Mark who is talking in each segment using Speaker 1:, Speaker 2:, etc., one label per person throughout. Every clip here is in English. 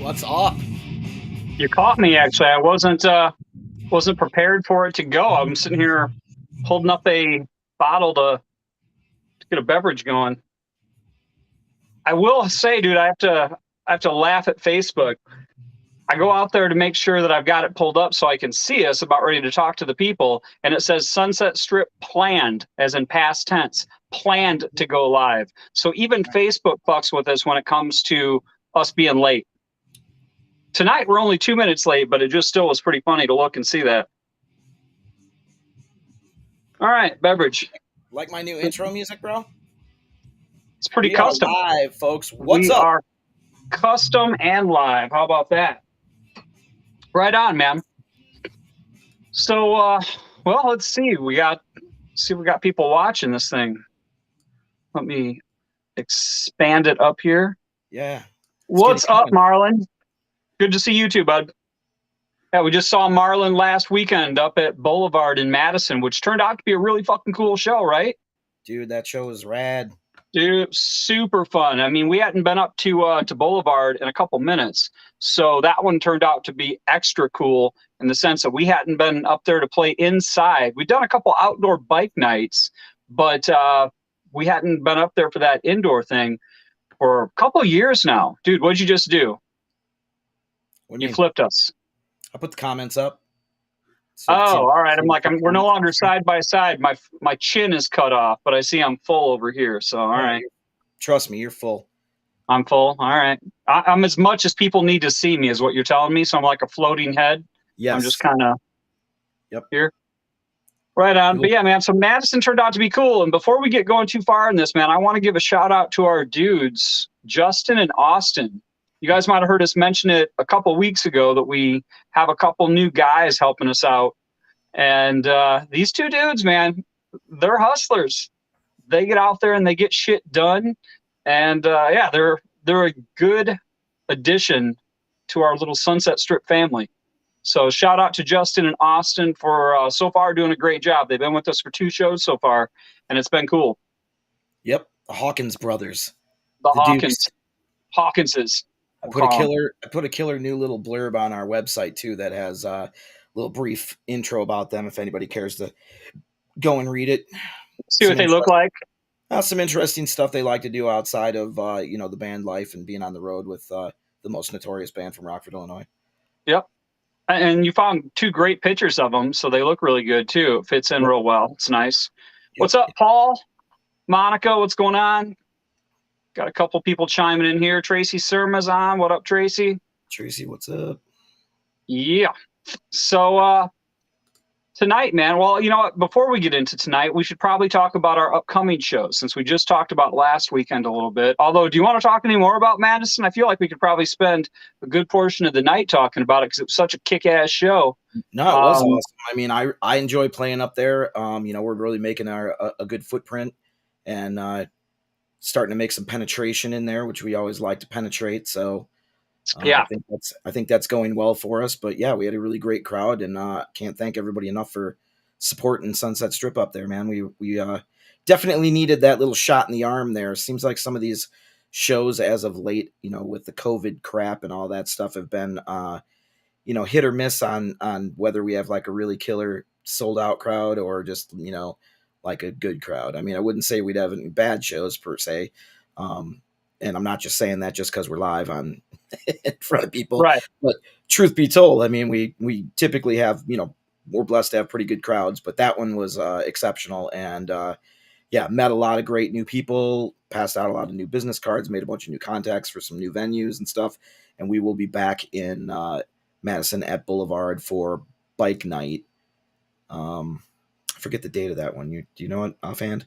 Speaker 1: What's up?
Speaker 2: You caught me, actually. I wasn't prepared for it to go. I'm sitting here holding up a bottle to get a beverage going. I will say, dude, I have to laugh at Facebook. I go out there to make sure that I've got it pulled up so I can see us, about ready to talk to the people, and it says Sunset Strip planned, as in past tense, planned to go live. So even Facebook fucks with us when it comes to us being late. Tonight we're only 2 minutes late, but it just still was pretty funny to look and see that. All right, beverage.
Speaker 1: Like my new intro music, bro?
Speaker 2: It's pretty
Speaker 1: We
Speaker 2: custom.
Speaker 1: are live, folks. What's
Speaker 2: We
Speaker 1: up?
Speaker 2: are custom and live. How about that? Right on, man. So, well, let's see. We got people watching this thing. Let me expand it up here.
Speaker 1: Yeah.
Speaker 2: What's up, Marlon? Good to see you too, bud. Yeah, we just saw Marlon last weekend up at Boulevard in Madison, which turned out to be a really fucking cool show, right?
Speaker 1: Dude, that show was rad.
Speaker 2: Dude, super fun. I mean, we hadn't been up to Boulevard in a couple minutes, so that one turned out to be extra cool in the sense that we hadn't been up there to play inside. We'd done a couple outdoor bike nights, but we hadn't been up there for that indoor thing for a couple of years now. Dude, what'd you just do? You flipped us.
Speaker 1: I put the comments up.
Speaker 2: So all right. I'm like, we're no longer side by side. My chin is cut off, but I see I'm full over here. So, all right.
Speaker 1: Trust me, you're full.
Speaker 2: I'm full. All right. I'm as much as people need to see me is what you're telling me. So I'm like a floating head.
Speaker 1: Yes.
Speaker 2: I'm just kind of here. Right on.
Speaker 1: Cool.
Speaker 2: But yeah, man, so Madison turned out to be cool. And before we get going too far in this, man, I want to give a shout out to our dudes, Justin and Austin. You guys might have heard us mention it a couple weeks ago that we have a couple new guys helping us out. And these two dudes, man, they're hustlers. They get out there and they get shit done. And yeah, they're a good addition to our little Sunset Strip family. So shout out to Justin and Austin for so far doing a great job. They've been with us for 2 shows so far, and it's been cool.
Speaker 1: Yep, the Hawkins Brothers.
Speaker 2: The Hawkinses.
Speaker 1: I put a killer new little blurb on our website too that has a little brief intro about them if anybody cares to go and read it.
Speaker 2: See what they look like.
Speaker 1: Some interesting stuff they like to do outside of the band life and being on the road with the most notorious band from Rockford, Illinois.
Speaker 2: Yep. And you found 2 great pictures of them, so they look really good too. It fits in real well. It's nice. Yep. What's up, Paul? Monica, what's going on? Got a couple people chiming in here. Tracy Surma's on. What up, Tracy?
Speaker 1: Tracy, what's up?
Speaker 2: Yeah. So tonight, man, well, you know what? Before we get into tonight, we should probably talk about our upcoming shows since we just talked about last weekend a little bit. Although, do you want to talk any more about Madison? I feel like we could probably spend a good portion of the night talking about it because it was such a kick-ass show.
Speaker 1: No, it was awesome. I mean, I enjoy playing up there. We're really making a good footprint and starting to make some penetration in there, which we always like to penetrate. So yeah, I think that's going well for us. But yeah, we had a really great crowd, and can't thank everybody enough for supporting Sunset Strip up there, man. We definitely needed that little shot in the arm there. Seems like some of these shows as of late, with the COVID crap and all that stuff, have been hit or miss on whether we have like a really killer sold out crowd or just like a good crowd. I mean, I wouldn't say we'd have any bad shows per se. And I'm not just saying that just because we're live on in front of people.
Speaker 2: Right.
Speaker 1: But truth be told, I mean, we typically have, we're blessed to have pretty good crowds, but that one was exceptional. And met a lot of great new people, passed out a lot of new business cards, made a bunch of new contacts for some new venues and stuff. And we will be back in Madison at Boulevard for Bike Night. Forget the date of that one. Do you know it offhand?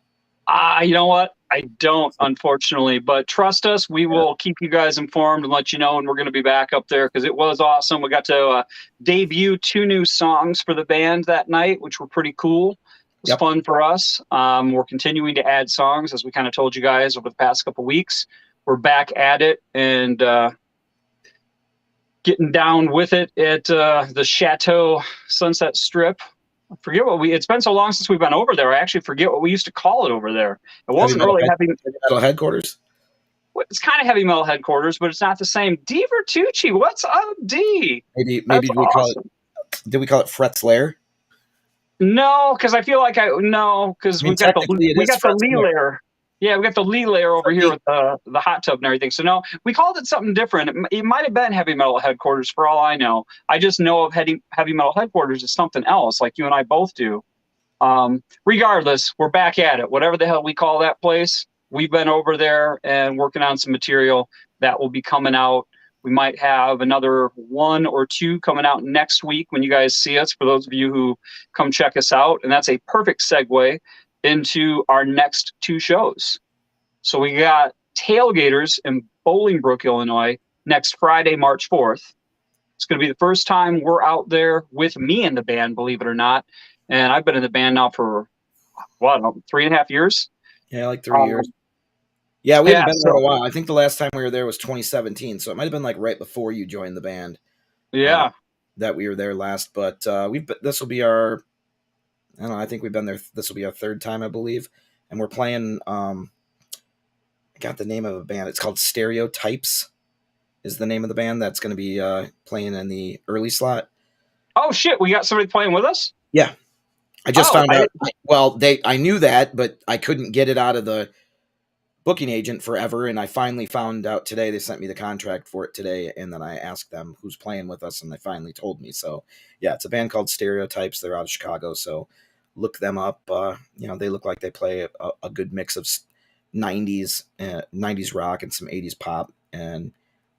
Speaker 2: You know what? I don't, unfortunately, but trust us, we will keep you guys informed and let you know when we're going to be back up there because it was awesome. We got to debut 2 new songs for the band that night, which were pretty cool. It was fun for us. We're continuing to add songs, as we kind of told you guys over the past couple weeks. We're back at it and getting down with it at the Chateau Sunset Strip. I forget it's been so long since we've been over there. I actually forget what we used to call it over there. It wasn't really having
Speaker 1: metal headquarters.
Speaker 2: it's kind of heavy metal headquarters, but it's not the same. D Vertucci, what's up, D?
Speaker 1: Maybe
Speaker 2: That's
Speaker 1: did we call
Speaker 2: awesome.
Speaker 1: did we call it Fret's Lair?
Speaker 2: No, because I feel like because
Speaker 1: I mean,
Speaker 2: we've got
Speaker 1: technically it
Speaker 2: we
Speaker 1: is
Speaker 2: got the
Speaker 1: Fret's
Speaker 2: Lee
Speaker 1: Lair.
Speaker 2: layer. Yeah, we got the Lee layer over here
Speaker 1: He-
Speaker 2: with the hot tub and everything. So no, we called it something different. It might have been heavy metal headquarters for all I know. I just know of heavy metal headquarters as something else, like you and I both do. Regardless, we're back at it. Whatever the hell we call that place, we've been over there and working on some material that will be coming out. We might have another 1 or 2 coming out next week when you guys see us, for those of you who come check us out. And that's a perfect segue into our next 2 shows. So we got Tailgaters in Bolingbrook, Illinois, next Friday, March 4th. It's going to be the first time we're out there with me in the band, believe it or not. And I've been in the band now for, 3.5 years?
Speaker 1: Yeah, like 3 years. Yeah, we haven't been there
Speaker 2: so,
Speaker 1: in a while. I think the last time we were there was 2017, so it might have been like right before you joined the band.
Speaker 2: Yeah.
Speaker 1: That we were there last, but this will be our, I don't know, I think we've been there. This will be our 3rd time, I believe, and we're playing. I got the name of a band. It's called Stereotypes. Is the name of the band that's going to be playing in the early slot.
Speaker 2: Oh shit, we got somebody playing with us?
Speaker 1: Yeah, I just found out. I knew that, but I couldn't get it out of the booking agent forever, and I finally found out today. They sent me the contract for it today, and then I asked them who's playing with us, and they finally told me. So yeah, it's a band called Stereotypes. They're out of Chicago, so look them up. They look like they play a good mix of 90s rock and some 80s pop, and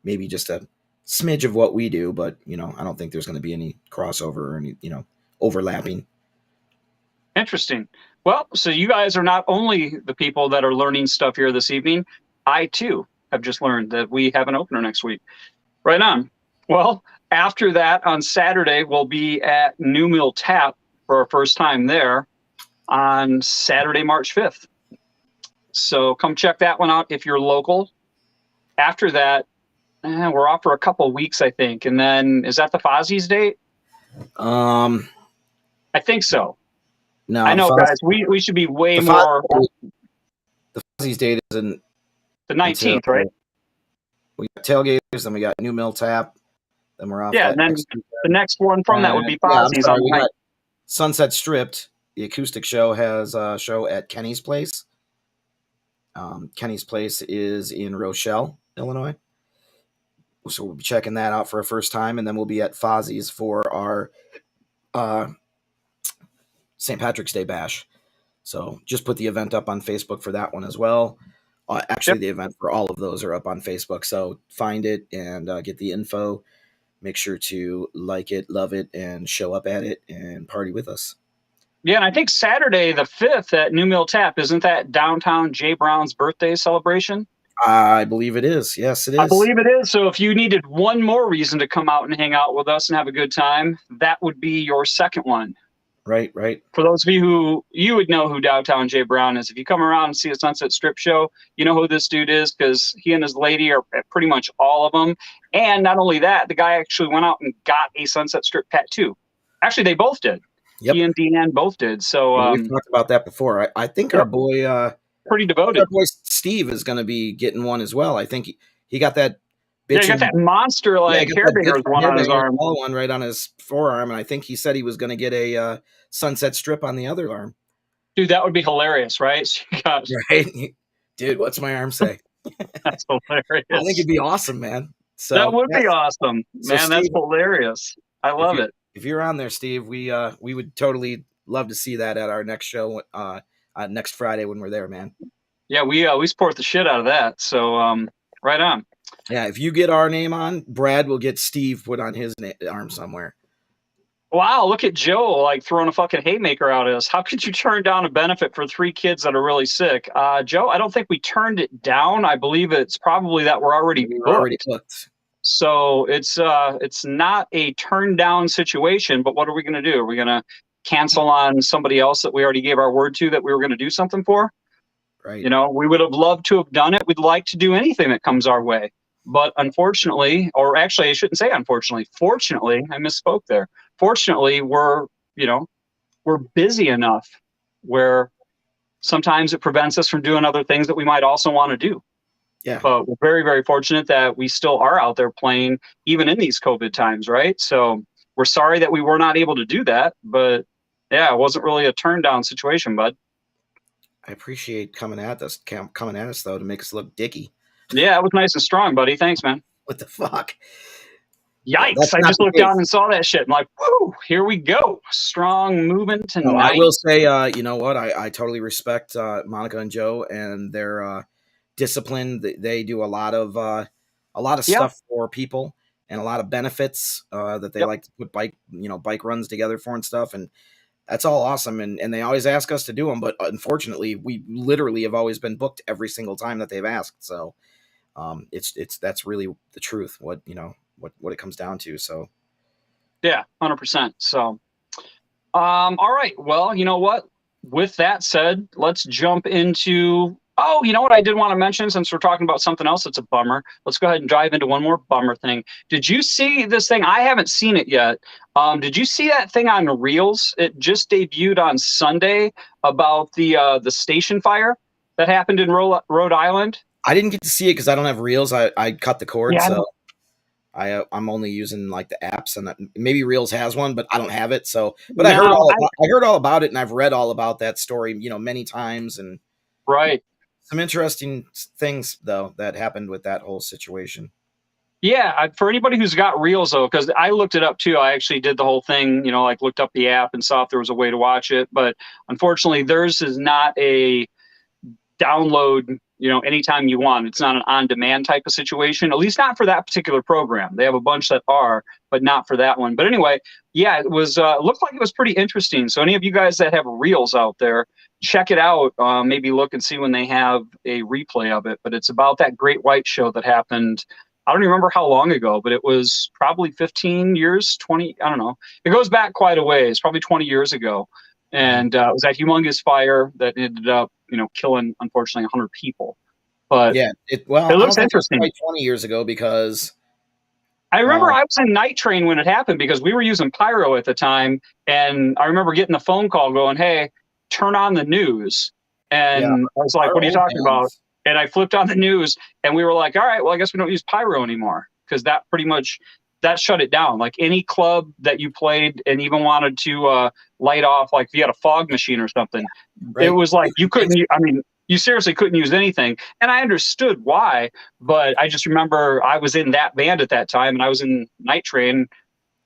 Speaker 1: maybe just a smidge of what we do, but I don't think there's going to be any crossover or any overlapping.
Speaker 2: Interesting. Well, so you guys are not only the people that are learning stuff here this evening. I too have just learned that we have an opener next week. Right on. Well, after that, on Saturday, we'll be at New Mill Tap for our first time there on Saturday, March 5th. So come check that one out if you're local. After that, we're off for a couple of weeks, I think. And then, is that the Fozzie's date?
Speaker 1: I
Speaker 2: think so.
Speaker 1: No,
Speaker 2: I know, guys. We should be way more.
Speaker 1: The Fozzie's date isn't
Speaker 2: the 19th, right?
Speaker 1: We got Tailgaters, then we got New Mill Tap, then we're off.
Speaker 2: Yeah, and then the next one from that would be Fozzie's.
Speaker 1: We got Sunset Stripped. The acoustic show has a show at Kenny's Place. Kenny's Place is in Rochelle, Illinois. So we'll be checking that out for our first time, and then we'll be at Fozzie's for our St. Patrick's Day Bash. So just put the event up on Facebook for that one as well. The event for all of those are up on Facebook. So find it and get the info. Make sure to like it, love it, and show up at it and party with us.
Speaker 2: Yeah, and I think Saturday the 5th at New Mill Tap, isn't that downtown Jay Brown's birthday celebration?
Speaker 1: I believe it is. Yes, it is.
Speaker 2: I believe it is. So if you needed one more reason to come out and hang out with us and have a good time, that would be your second one.
Speaker 1: Right.
Speaker 2: For those of you would know who Downtown Jay Brown is. If you come around and see a Sunset Strip show, you know who this dude is, because he and his lady are at pretty much all of them. And not only that, the guy actually went out and got a Sunset Strip tattoo. Actually, they both did. Yep. He and Deanne both did. So
Speaker 1: we've talked about that before. I think our boy,
Speaker 2: pretty devoted.
Speaker 1: Our boy Steve is going to be getting one as well. I think he got that.
Speaker 2: Yeah, he got that monster hair bears one on his arm.
Speaker 1: One right on his forearm, and I think he said he was going to get a Sunset Strip on the other arm.
Speaker 2: Dude, that would be hilarious, right?
Speaker 1: Right, dude. What's my arm say?
Speaker 2: That's hilarious.
Speaker 1: I think it'd be awesome, man. So
Speaker 2: that would be awesome, man. Steve, that's hilarious. I love it.
Speaker 1: If you're on there, Steve, we would totally love to see that at our next show next Friday when we're there, man.
Speaker 2: Yeah, we support the shit out of that. So right on.
Speaker 1: Yeah, if you get our name on, Brad will get Steve put on his arm somewhere.
Speaker 2: Wow, look at Joe throwing a fucking haymaker out at us. How could you turn down a benefit for 3 kids that are really sick? Joe, I don't think we turned it down. I believe it's probably that we're already booked. So it's not a turn down situation, but what are we going to do? Are we going to cancel on somebody else that we already gave our word to that we were going to do something for?
Speaker 1: Right.
Speaker 2: We would have loved to have done it. We'd like to do anything that comes our way. But unfortunately, or actually I shouldn't say unfortunately, fortunately, I misspoke there. Fortunately, we're busy enough where sometimes it prevents us from doing other things that we might also want to do.
Speaker 1: Yeah.
Speaker 2: But we're very, very fortunate that we still are out there playing, even in these COVID times, right? So we're sorry that we were not able to do that, but yeah, it wasn't really a turn down situation, bud.
Speaker 1: I appreciate coming at us, though, to make us look dicky.
Speaker 2: Yeah, it was nice and strong, buddy. Thanks, man.
Speaker 1: What the fuck?
Speaker 2: Yikes!
Speaker 1: That's
Speaker 2: I
Speaker 1: not
Speaker 2: just
Speaker 1: the
Speaker 2: looked down
Speaker 1: case.
Speaker 2: and saw that shit. I'm like, whoo, here we go. Strong moving
Speaker 1: No, I
Speaker 2: tonight.
Speaker 1: will say, you know what? I totally respect Monica and Joe and their discipline. They do a lot of
Speaker 2: Yeah.
Speaker 1: stuff for people and a lot of benefits that they
Speaker 2: Yep.
Speaker 1: like to put bike runs together for and stuff. And that's all awesome. And they always ask us to do them, but unfortunately, we literally have always been booked every single time that they've asked. So that's really the truth. What it comes down to. So
Speaker 2: Yeah, 100%. So, all right. Well, you know what? With that said, let's jump into. Oh, you know what I did want to mention since we're talking about something else that's a bummer. Let's go ahead and dive into one more bummer thing. Did you see this thing? I haven't seen it yet. Did you see that thing on Reels? It just debuted on Sunday about the station fire that happened in Rhode Island.
Speaker 1: I didn't get to see it because I don't have Reels. I cut the cord,
Speaker 2: Yeah.
Speaker 1: so I'm only using like the apps, and maybe Reels has one, but I don't have it. So, but I heard
Speaker 2: No,
Speaker 1: all about it, and I've read all about that story, many times, and
Speaker 2: right.
Speaker 1: some interesting things though that happened with that whole situation.
Speaker 2: Yeah, for anybody who's got Reels though, because I looked it up too. I actually did the whole thing, like looked up the app and saw if there was a way to watch it. But unfortunately, theirs is not a download, anytime you want. It's not an on-demand type of situation, at least not for that particular program. They have a bunch that are, but not for that one. But anyway, yeah, it was looked like it was pretty interesting. So any of you guys that have Reels out there, check it out. Maybe look and see when they have a replay of it. But it's about that great white show that happened. I don't remember how long ago, but it was probably 15 years, 20, I don't know. It goes back quite a ways, probably 20 years ago. And it was that humongous fire that ended up, killing, unfortunately, 100 people. But
Speaker 1: Yeah,
Speaker 2: it
Speaker 1: I don't
Speaker 2: looks
Speaker 1: think it was
Speaker 2: interesting.
Speaker 1: quite 20 years ago because
Speaker 2: I remember I was in Night Train when it happened because we were using Pyro at the time. And I remember getting a phone call going, hey, turn on the news. And
Speaker 1: yeah,
Speaker 2: I was like, what are you talking about? And I flipped on the news and we were like, all right, well, I guess we don't use Pyro anymore because that pretty much that shut it down. Like any club that you played and even wanted to light off, like if you had a fog machine or something,
Speaker 1: right.
Speaker 2: It was like you couldn't. I mean, you seriously couldn't use anything. And I understood why, but I just remember I was in that band at that time and I was in Night Train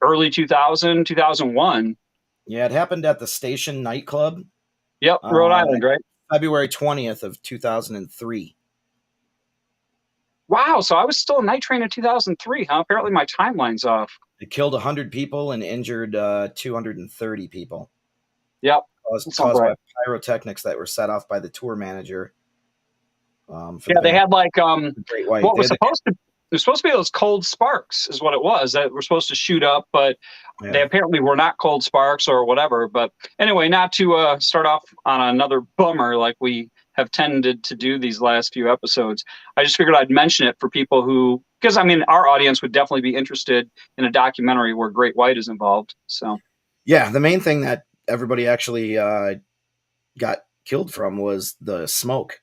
Speaker 2: early 2000, 2001.
Speaker 1: Yeah, it happened at the Station nightclub.
Speaker 2: Yep, Rhode Island, right?
Speaker 1: February 20th of 2003.
Speaker 2: Wow, so I was still in Night Train in 2003, huh? Apparently my timeline's off.
Speaker 1: It killed 100 people and injured 230 people.
Speaker 2: Yep.
Speaker 1: Caused by pyrotechnics that were set off by the tour manager.
Speaker 2: They had like
Speaker 1: Great White.
Speaker 2: what was supposed to. There's supposed to be those cold sparks, is what it was, that were supposed to shoot up, but they apparently were not cold sparks or whatever. But anyway, not to start off on another bummer like we have tended to do these last few episodes. I just figured I'd mention it for people who, because I mean, our audience would definitely be interested in a documentary where Great White is involved. So,
Speaker 1: yeah, the main thing that everybody actually got killed from was the smoke.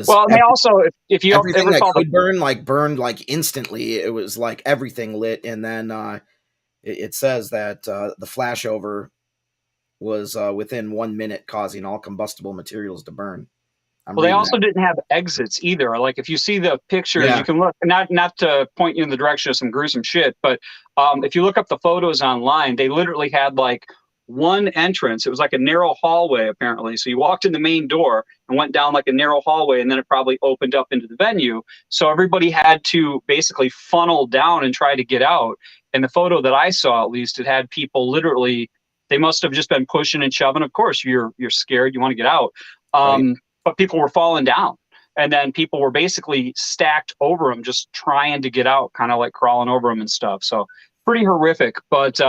Speaker 2: Well, they also, if you
Speaker 1: everything
Speaker 2: ever
Speaker 1: that
Speaker 2: saw
Speaker 1: could burned like instantly. It was like everything lit, and then it says that the flashover was within 1 minute, causing all combustible materials to burn.
Speaker 2: Well, they also didn't have exits either. Like if you see the pictures, you can look, not to point you in the direction of some gruesome shit, but if you look up the photos online, they literally had like one entrance. It was like a narrow hallway, apparently. So you walked in the main door and went down like a narrow hallway, and then it probably opened up into the venue. So everybody had to basically funnel down and try to get out. And the photo that I saw, at least, it had people literally, they must have just been pushing and shoving. Of course, you're scared, you want to get out.
Speaker 1: Right.
Speaker 2: But people were falling down. And then people were basically stacked over them, just trying to get out, kind of like crawling over them and stuff. So pretty horrific. But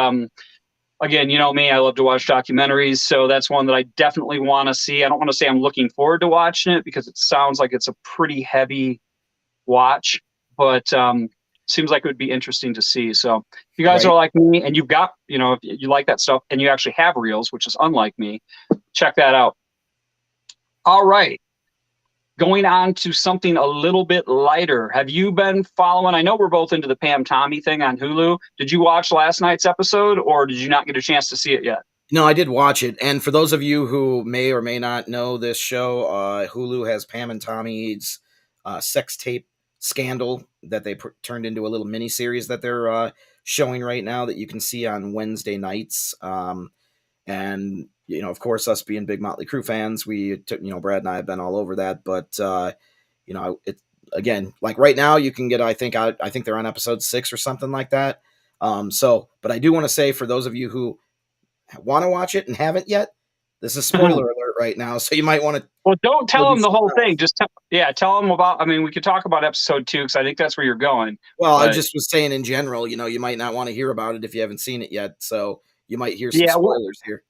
Speaker 2: again, you know me, I love to watch documentaries. So that's one that I definitely want to see. I don't want to say I'm looking forward to watching it because it sounds like it's a pretty heavy watch, but seems like it would be interesting to see. So if you guys are like me and you've got, if you like that stuff and you actually have Reels, which is unlike me, check that out. All right. going on to something a little bit lighter. Have you been following? I know we're both into the Pam Tommy thing on Hulu. Did you watch last night's episode, or did you not get a chance to see it yet?
Speaker 1: No, I did watch it. And for those of you who may or may not know this show, Hulu has Pam and Tommy's sex tape scandal that they turned into a little mini series that they're showing right now that you can see on Wednesday nights. And, of course, us being big Motley Crue fans, we took, Brad and I have been all over that. But, it again, like right now you can get, I think they're on episode 6 or something like that. But I do want to say for those of you who want to watch it and haven't yet, this is spoiler alert right now, so you might want to.
Speaker 2: Well, don't tell them the whole thing. Just tell them about. I mean, we could talk about episode 2 because I think that's where you're going.
Speaker 1: Well, I just was saying in general, you might not want to hear about it if you haven't seen it yet, so you might hear some spoilers here.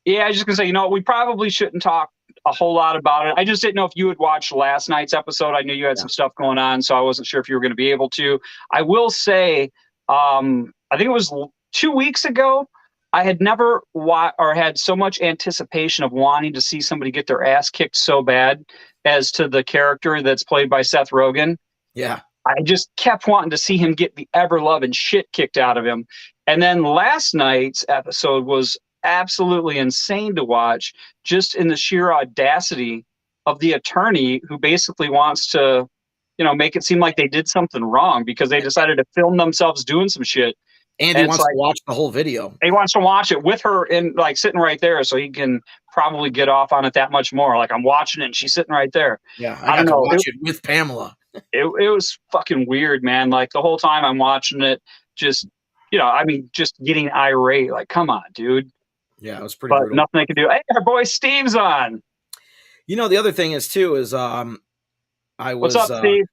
Speaker 2: Yeah, I was just gonna say, we probably shouldn't talk a whole lot about it. I just didn't know if you had watched last night's episode. I knew you had some stuff going on, so I wasn't sure if you were going to be able to. I will say, I think it was 2 weeks ago. I had never had so much anticipation of wanting to see somebody get their ass kicked so bad as to the character that's played by Seth Rogen.
Speaker 1: Yeah.
Speaker 2: I just kept wanting to see him get the ever-loving shit kicked out of him. And then last night's episode was absolutely insane to watch, just in the sheer audacity of the attorney who basically wants to, make it seem like they did something wrong because they decided to film themselves doing some shit.
Speaker 1: And he wants to watch the whole video.
Speaker 2: He wants to watch it with her sitting right there so he can probably get off on it that much more. Like, I'm watching it and she's sitting right there.
Speaker 1: Yeah, I got to watch it with Pamela.
Speaker 2: It was fucking weird, man. Like, the whole time I'm watching it, just, just getting irate. Like, come on, dude.
Speaker 1: Yeah, it was pretty brutal.
Speaker 2: Nothing they could do. Hey, our boy Steve's on.
Speaker 1: The other thing is, too, is
Speaker 2: What's up, Steve?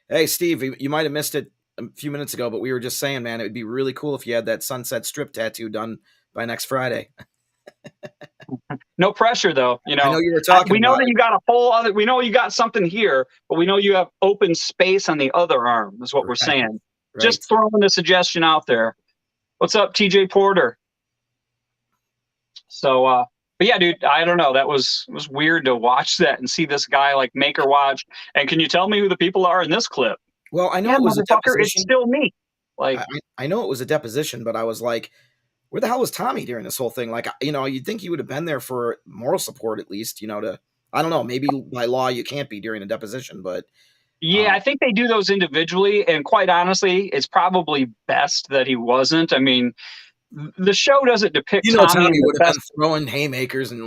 Speaker 1: Hey, Steve, you might have missed it a few minutes ago, but we were just saying, man, it would be really cool if you had that Sunset Strip tattoo done by next Friday.
Speaker 2: No pressure, though.
Speaker 1: I know you were talking.
Speaker 2: We know that you got a whole other. We know you got something here, but we know you have open space on the other arm. Is what we're saying. Right. Just throwing the suggestion out there. What's up, TJ Porter? So, but yeah, dude, I don't know. It was weird to watch that and see this guy make her watch. And can you tell me who the people are in this clip?
Speaker 1: Well, I know it was a deposition.
Speaker 2: It's still me.
Speaker 1: I know it was a deposition, but I was like, where the hell was Tommy during this whole thing? You'd think he would have been there for moral support at least, I don't know, maybe by law you can't be during a deposition, but.
Speaker 2: Yeah, I think they do those individually. And quite honestly, it's probably best that he wasn't. I mean, the show doesn't depict
Speaker 1: Tommy would have been throwing haymakers and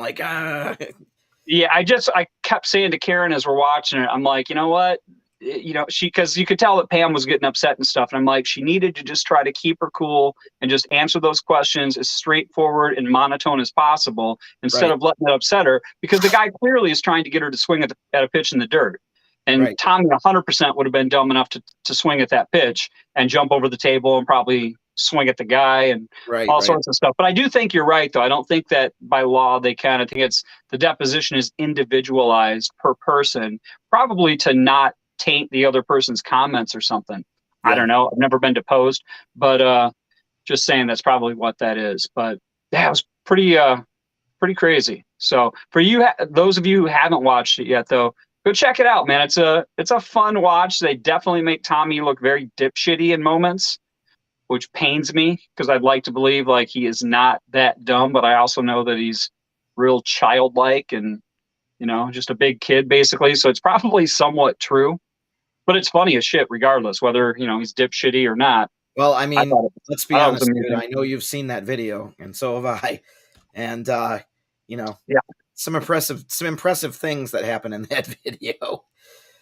Speaker 2: Yeah, I kept saying to Karen as we're watching it, I'm like, you know what? Because you could tell that Pam was getting upset and stuff. And I'm like, she needed to just try to keep her cool and just answer those questions as straightforward and monotone as possible instead of letting it upset her, because the guy clearly is trying to get her to swing at a pitch in the dirt. And Tommy 100% would have been dumb enough to swing at that pitch and jump over the table and probably swing at the guy and all sorts of stuff. But I do think you're right, though. I don't think that by law they can. I think it's the deposition is individualized per person, probably to not taint the other person's comments or something. Yeah. I don't know. I've never been deposed, but just saying that's probably what that is. But yeah, it was pretty crazy. So for you, those of you who haven't watched it yet, though, go check it out, man. It's a fun watch. They definitely make Tommy look very dipshitty in moments, which pains me because I'd like to believe he is not that dumb, but I also know that he's real childlike and, just a big kid basically. So it's probably somewhat true, but it's funny as shit regardless, whether, he's dipshitty or not.
Speaker 1: Well, I mean, let's be honest, dude. I know you've seen that video and so have I. And, some impressive things that happen in that video.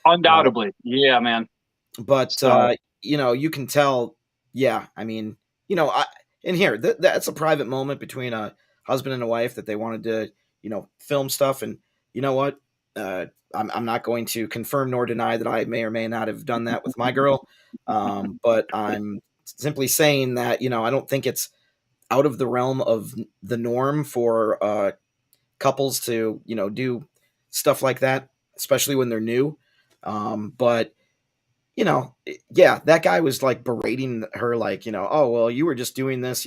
Speaker 2: Undoubtedly. Yeah, man.
Speaker 1: But, you can tell, yeah, I mean, in here, that's a private moment between a husband and a wife that they wanted to, film stuff. And you know what? I'm not going to confirm nor deny that I may or may not have done that with my girl. But I'm simply saying that, I don't think it's out of the realm of the norm for couples to, do stuff like that, especially when they're new. But you know, yeah, that guy was like berating her, like, oh, well, you were just doing this,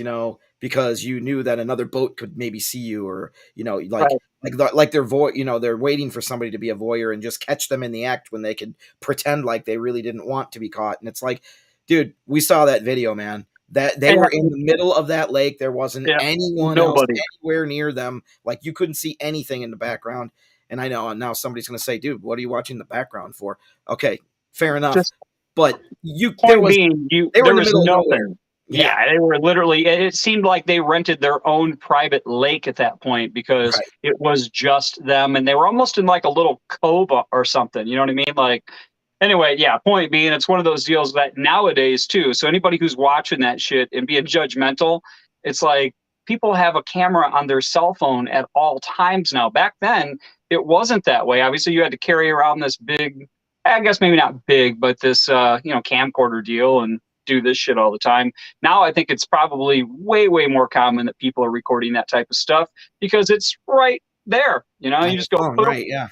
Speaker 1: because you knew that another boat could maybe see you, or,
Speaker 2: Right.
Speaker 1: like they're they're waiting for somebody to be a voyeur and just catch them in the act when they could pretend like they really didn't want to be caught. And it's like, dude, we saw that video, man. That they
Speaker 2: Yeah,
Speaker 1: were in the middle of that lake. There wasn't
Speaker 2: yeah,
Speaker 1: anyone else
Speaker 2: nobody.
Speaker 1: anywhere near them. Like, you couldn't see anything in the background. And I know now somebody's going to say, dude, what are you watching the background for? Okay, fair enough.
Speaker 2: Just
Speaker 1: But
Speaker 2: point being,
Speaker 1: they were
Speaker 2: there
Speaker 1: in the
Speaker 2: was
Speaker 1: middle of nowhere.
Speaker 2: nothing.
Speaker 1: Yeah,
Speaker 2: Yeah, they were literally. It seemed like they rented their own private lake at that point because
Speaker 1: right.
Speaker 2: it was just them, and they were almost in like a little cove or something. You know what I mean? Like, anyway, yeah. Point being, it's one of those deals that nowadays too. So anybody who's watching that shit and being judgmental, it's like people have a camera on their cell phone at all times now. Back then, it wasn't that way. Obviously, you had to carry around this big, I guess maybe not big, but this camcorder deal and do this shit all the time. Now I think it's probably way, way more common that people are recording that type of stuff because it's right there.
Speaker 1: On
Speaker 2: You
Speaker 1: your
Speaker 2: just go
Speaker 1: phone,
Speaker 2: boop.
Speaker 1: right? Yeah,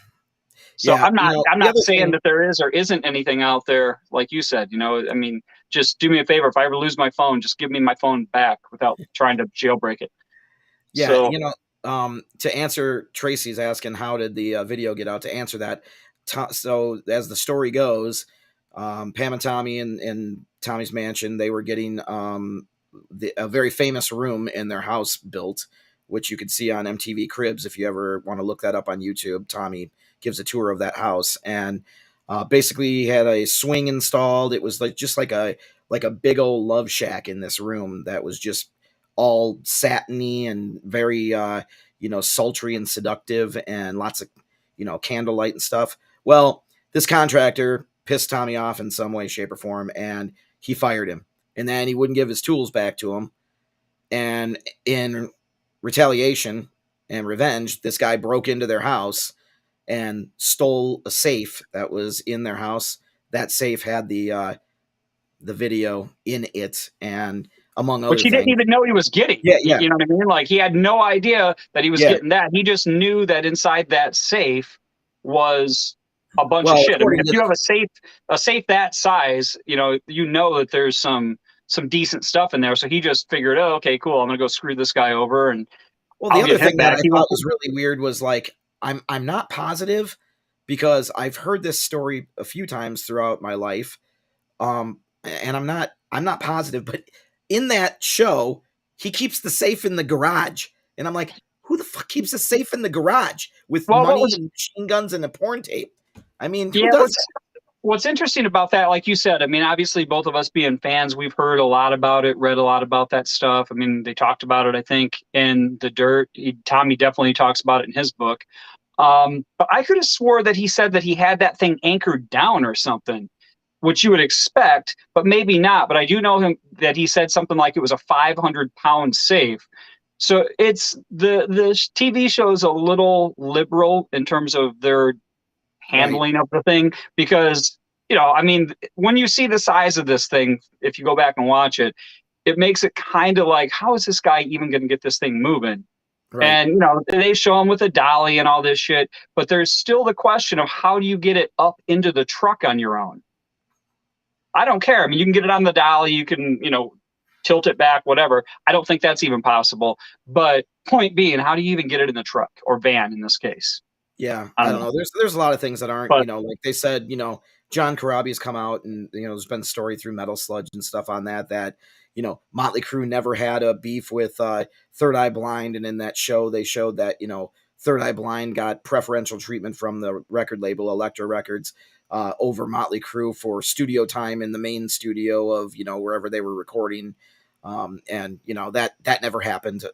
Speaker 2: So
Speaker 1: yeah.
Speaker 2: I'm
Speaker 1: The
Speaker 2: not
Speaker 1: other
Speaker 2: saying
Speaker 1: thing,
Speaker 2: that there is or isn't anything out there like you said. I mean, just do me a favor. If I ever lose my phone, just give me my phone back without trying to jailbreak it.
Speaker 1: yeah,
Speaker 2: So
Speaker 1: to answer Tracy's asking how did the video get out. To answer that, so as the story goes, Pam and Tommy in Tommy's mansion, they were getting a very famous room in their house built, which you could see on MTV Cribs if you ever want to look that up on YouTube. Tommy gives a tour of that house, and basically he had a swing installed. It was like a big old love shack in this room that was just all satiny and very sultry and seductive, and lots of candlelight and stuff. Well, this contractor pissed Tommy off in some way, shape, or form, and he fired him. And then he wouldn't give his tools back to him. And in retaliation and revenge, this guy broke into their house and stole a safe that was in their house. That safe had the video in it, and among
Speaker 2: which
Speaker 1: other
Speaker 2: he didn't
Speaker 1: things.
Speaker 2: even know he was getting.
Speaker 1: Yeah, yeah,
Speaker 2: You know what I mean? Like he had no idea that he was
Speaker 1: yeah.
Speaker 2: getting that. He just knew that inside that safe was a bunch of
Speaker 1: Well,
Speaker 2: shit. I mean,
Speaker 1: according
Speaker 2: if
Speaker 1: to
Speaker 2: you have a safe that size, you know that there's some decent stuff in there. So he just figured, oh, okay, cool. I'm gonna go screw this guy over and
Speaker 1: the
Speaker 2: I'll
Speaker 1: other
Speaker 2: get him
Speaker 1: thing that
Speaker 2: back.
Speaker 1: I
Speaker 2: He
Speaker 1: thought
Speaker 2: went,
Speaker 1: was really weird was, like, I'm not positive, because I've heard this story a few times throughout my life, and I'm not positive, but in that show, he keeps the safe in the garage, and I'm like, who the fuck keeps a safe in the garage with
Speaker 2: well,
Speaker 1: money and machine guns and a porn tape? I mean, who
Speaker 2: yeah,
Speaker 1: does that?
Speaker 2: what's interesting about that, like you said, I mean, obviously both of us being fans, we've heard a lot about it, read a lot about that stuff. I mean, they talked about it, I think, in The Dirt. Tommy definitely talks about it in his book. But I could have swore that he said that he had that thing anchored down or something, which you would expect, but maybe not. But I do know him that he said something like it was a 500-pound safe. So it's the TV show is a little liberal in terms of their
Speaker 1: Right,
Speaker 2: handling of the thing because I mean, when you see the size of this thing, if you go back and watch it, it makes it kind of like, how is this guy even going to get this thing moving?
Speaker 1: right.
Speaker 2: And they show him with a dolly and all this shit, but there's still the question of how do you get it up into the truck on your own? I don't care. I mean, you can get it on the dolly, you can, tilt it back, whatever. I don't think that's even possible. But point being, how do you even get it in the truck or van in this case?
Speaker 1: Yeah,
Speaker 2: I
Speaker 1: I
Speaker 2: don't
Speaker 1: don't
Speaker 2: know.
Speaker 1: know. There's a lot of things that aren't,
Speaker 2: But
Speaker 1: like they said, John Corabi's come out, and there's been story through Metal Sludge and stuff on that Motley Crue never had a beef with Third Eye Blind, and in that show they showed that Third Eye Blind got preferential treatment from the record label Elektra Records over Motley Crue for studio time in the main studio of wherever they were recording, and that never happened.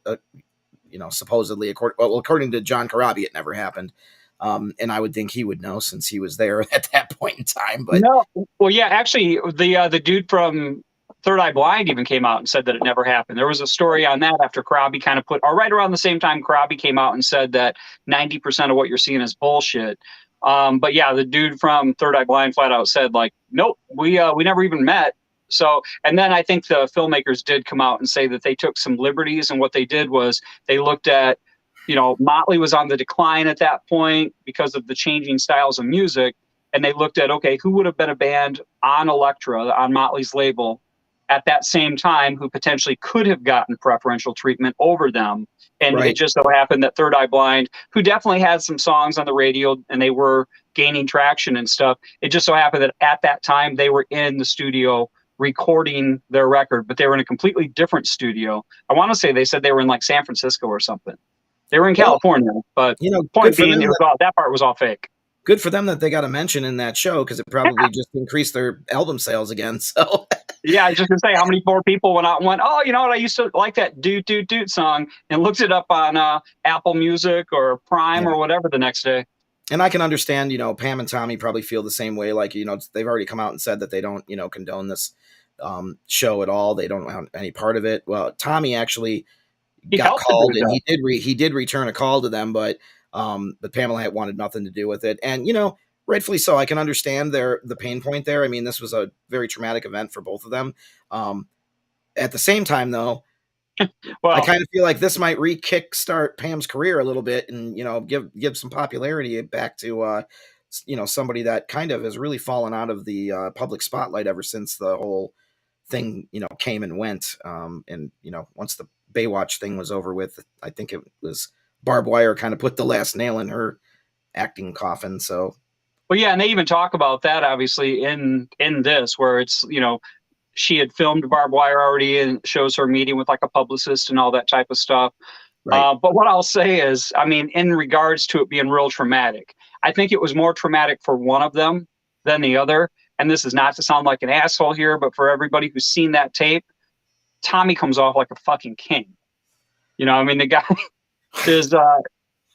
Speaker 1: Supposedly, according to John Corabi, it never happened. And I would think he would know since he was there at that point in time. But
Speaker 2: no, well, yeah, actually, the dude from Third Eye Blind even came out and said that it never happened. There was a story on that after Corabi kind of or right around the same time Corabi came out and said that 90% of what you're seeing is bullshit. But yeah, the dude from Third Eye Blind flat out said like, nope, we never even met. So, and then I think the filmmakers did come out and say that they took some liberties, and what they did was they looked at, Motley was on the decline at that point because of the changing styles of music. and they looked at, okay, who would have been a band on Elektra, on Motley's label, at that same time who potentially could have gotten preferential treatment over them. And it just so happened that Third Eye Blind, who definitely had some songs on the radio and they were gaining traction and stuff, it just so happened that at that time they were in the studio recording their record, but they were in a completely different studio. I want to say they said they were in like San Francisco or something. They were in California, but point being, that part was all fake.
Speaker 1: Good for them that they got a mention in that show, because it probably just increased their album sales again. So
Speaker 2: yeah, I was just gonna say, how many more people went out and went, oh, you know what, I used to like that doot doot doot song, and looked it up on Apple Music or Prime or whatever the next day.
Speaker 1: And I can understand, Pam and Tommy probably feel the same way. Like, they've already come out and said that they don't, condone this show at all. They don't want any part of it. Well, Tommy actually got called, and he did return a call to them, but Pamela had wanted nothing to do with it. And, rightfully so. I can understand the pain point there. I mean, this was a very traumatic event for both of them. At the same time, though, well, I kind of feel like this might re-kickstart Pam's career a little bit, and give some popularity back to somebody that kind of has really fallen out of the public spotlight ever since the whole thing came and went. And once the Baywatch thing was over with, I think it was Barbed Wire kind of put the last nail in her acting coffin. So,
Speaker 2: well, yeah, and they even talk about that obviously in this, where it's she had filmed Barbed Wire already, and shows her meeting with like a publicist and all that type of stuff. Right. But what I'll say is, I mean, in regards to it being real traumatic, I think it was more traumatic for one of them than the other. And this is not to sound like an asshole here, but for everybody who's seen that tape, Tommy comes off like a fucking king. I mean, the guy is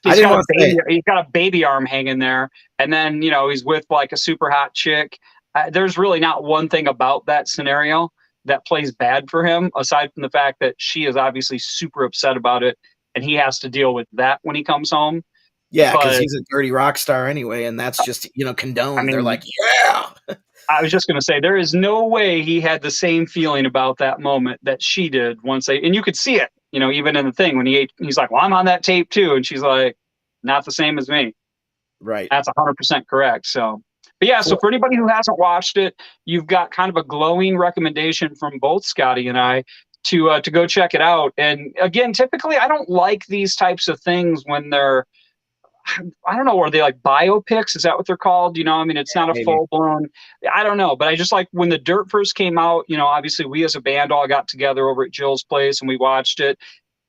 Speaker 2: he's got a baby arm hanging there, and then he's with like a super hot chick. There's really not one thing about that scenario that plays bad for him, aside from the fact that she is obviously super upset about it, and he has to deal with that when he comes home.
Speaker 1: Yeah, because he's a dirty rock star anyway, and that's just condoned. I mean, they're like, yeah.
Speaker 2: I was just going to say, there is no way he had the same feeling about that moment that she did once and you could see it, even in the thing when he's like, well, I'm on that tape too. And she's like, not the same as me.
Speaker 1: Right.
Speaker 2: That's 100% correct. So, but yeah, so for anybody who hasn't watched it, you've got kind of a glowing recommendation from both Scotty and I to go check it out. And again, typically I don't like these types of things when they're, I don't know, are they like biopics? Is that what they're called? I mean, it's not a full blown, I don't know, but I just like when The Dirt first came out, obviously we as a band all got together over at Jill's place and we watched it.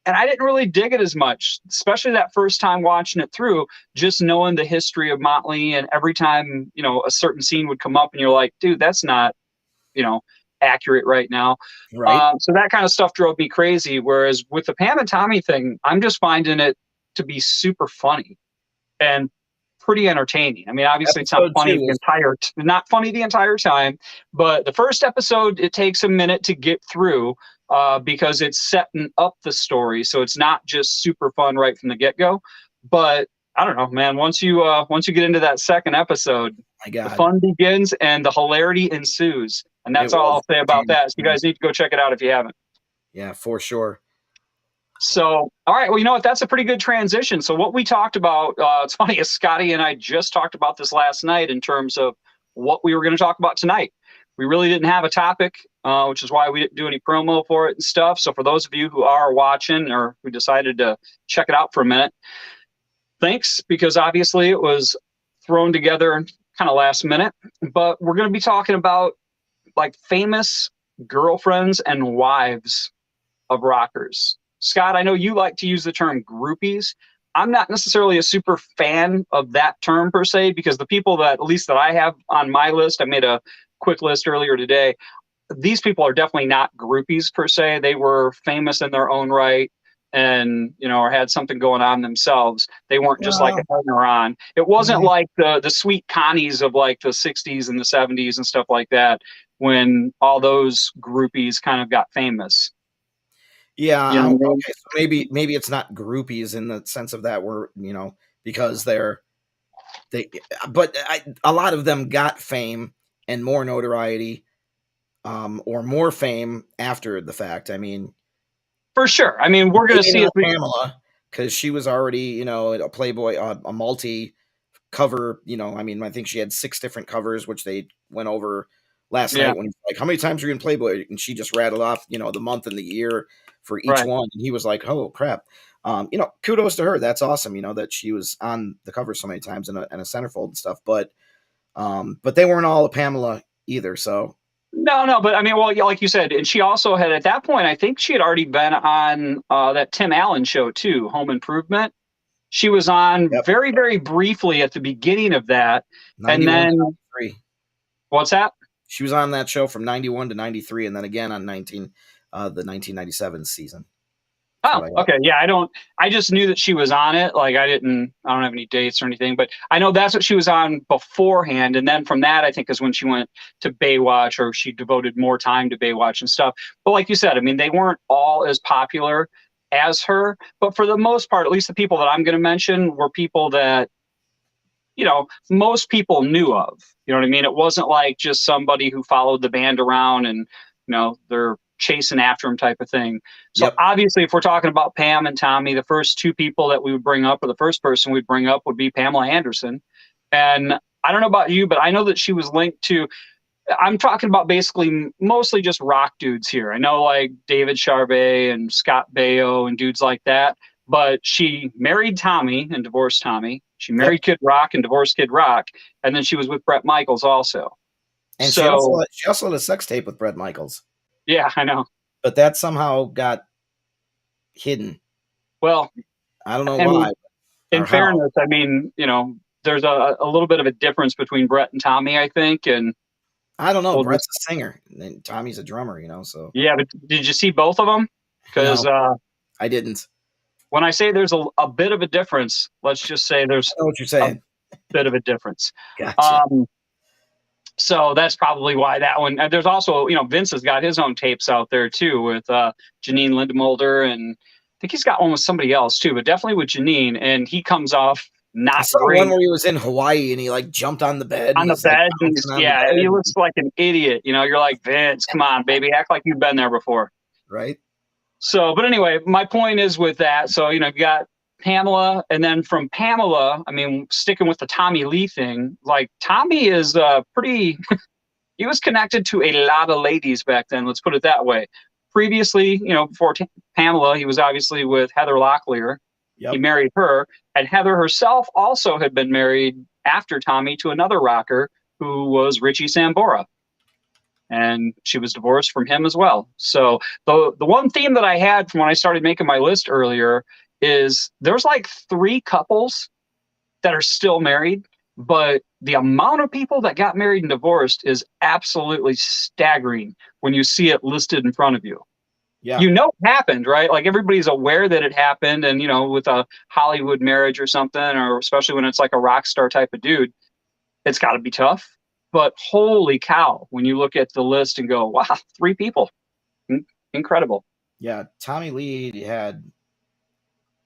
Speaker 2: And I didn't really dig it as much, especially that first time watching it through, just knowing the history of Motley. And every time, a certain scene would come up and you're like, dude, that's not, accurate right now. Right. So that kind of stuff drove me crazy. Whereas with the Pam and Tommy thing, I'm just finding it to be super funny and pretty entertaining. I mean, obviously it's not funny not funny the entire time, but the first episode, it takes a minute to get through because it's setting up the story. So it's not just super fun right from the get-go. But I don't know, man, once you get into that second episode, the fun begins and the hilarity ensues. And that's all I'll say about that. So you guys need to go check it out if you haven't.
Speaker 1: Yeah, for sure.
Speaker 2: So, all right, well, you know what? That's a pretty good transition. So what we talked about, it's funny, as Scotty and I just talked about this last night in terms of what we were going to talk about tonight. We really didn't have a topic, which is why we didn't do any promo for it and stuff. So for those of you who are watching or who decided to check it out for a minute, thanks, because obviously it was thrown together kind of last minute. But we're going to be talking about like famous girlfriends and wives of rockers. Scott, I know you like to use the term groupies. I'm not necessarily a super fan of that term per se, because the people that, at least that I have on my list, I made a quick list earlier today. These people are definitely not groupies per se. They were famous in their own right and, or had something going on themselves. They weren't just like a hanger on. It wasn't like the sweet Connies of like the 60s and the 70s and stuff like that, when all those groupies kind of got famous.
Speaker 1: Yeah. Okay. So maybe it's not groupies in the sense of that word, because a lot of them got fame and more notoriety, or more fame after the fact. I mean,
Speaker 2: for sure. I mean, we're going to see
Speaker 1: Pamela, because she was already, a Playboy, a multi cover, I mean, I think she had 6 different covers, which they went over last
Speaker 2: Yeah.
Speaker 1: night when he's like, how many times are you in Playboy? And she just rattled off, the month and the year for each
Speaker 2: Right.
Speaker 1: one. And he was like, oh crap. Kudos to her. That's awesome. That she was on the cover so many times and a centerfold and stuff. But they weren't all a Pamela either. So
Speaker 2: No, but I mean, well, yeah, like you said, and she also had at that point, I think she had already been on that Tim Allen show too, Home Improvement. She was on
Speaker 1: yep,
Speaker 2: very, very briefly at the beginning of that, and
Speaker 1: 91 to
Speaker 2: then
Speaker 1: 93.
Speaker 2: what's that?
Speaker 1: She was on that show from 91 to 93, and then again on the 1997 season.
Speaker 2: Oh, okay. Yeah, I just knew that she was on it. Like I don't have any dates or anything, but I know that's what she was on beforehand. And then from that, I think is when she went to Baywatch, or she devoted more time to Baywatch and stuff. But like you said, I mean, they weren't all as popular as her, but for the most part, at least the people that I'm going to mention were people that, most people knew of. You know what I mean? It wasn't like just somebody who followed the band around and, they're chasing after him type of thing. So
Speaker 1: Yep.
Speaker 2: obviously, if we're talking about Pam and Tommy, the first 2 people that we would bring up, or the first person we'd bring up, would be Pamela Anderson. And I don't know about you, but I know that she was linked to, I'm talking about basically mostly just rock dudes here. I know like David Charvet and Scott Baio and dudes like that, but she married Tommy and divorced Tommy. She married Kid Rock and divorced Kid Rock. And then she was with Bret Michaels also.
Speaker 1: And
Speaker 2: so,
Speaker 1: she also had a sex tape with Bret Michaels.
Speaker 2: Yeah, I know.
Speaker 1: But that somehow got hidden.
Speaker 2: Well,
Speaker 1: I don't know why.
Speaker 2: In fairness, I mean, there's a little bit of a difference between Bret and Tommy, I think. And
Speaker 1: I don't know. Bret's a singer, and Tommy's a drummer, so.
Speaker 2: Yeah, but did you see both of them? Because
Speaker 1: I didn't.
Speaker 2: When I say there's a bit of a difference, let's just say there's
Speaker 1: I know what you're saying.
Speaker 2: A bit of a difference.
Speaker 1: Gotcha.
Speaker 2: So that's probably why that one. There's also, Vince has got his own tapes out there too with Janine Lindemulder, and I think he's got one with somebody else too, but definitely with Janine. And he comes off not great.
Speaker 1: One where he was in Hawaii and he like jumped on the bed.
Speaker 2: On the bed, he looks like an idiot. You're like, Vince, come on, baby, act like you've been there before.
Speaker 1: Right.
Speaker 2: So, but anyway, my point is with that. So, you got Pamela, and then from Pamela, I mean, sticking with the Tommy Lee thing, like Tommy is pretty, he was connected to a lot of ladies back then. Let's put it that way. Previously, before Pamela, he was obviously with Heather Locklear. Yep. He married her, and Heather herself also had been married after Tommy to another rocker who was Richie Sambora. And she was divorced from him as well. So the one theme that I had from when I started making my list earlier is there's like 3 couples that are still married, but the amount of people that got married and divorced is absolutely staggering when you see it listed in front of you. Yeah. It happened, right? Like everybody's aware that it happened, and with a Hollywood marriage or something, or especially when it's like a rock star type of dude, it's got to be tough. But holy cow, when you look at the list and go, wow, 3 people. Incredible.
Speaker 1: Yeah, Tommy Lee had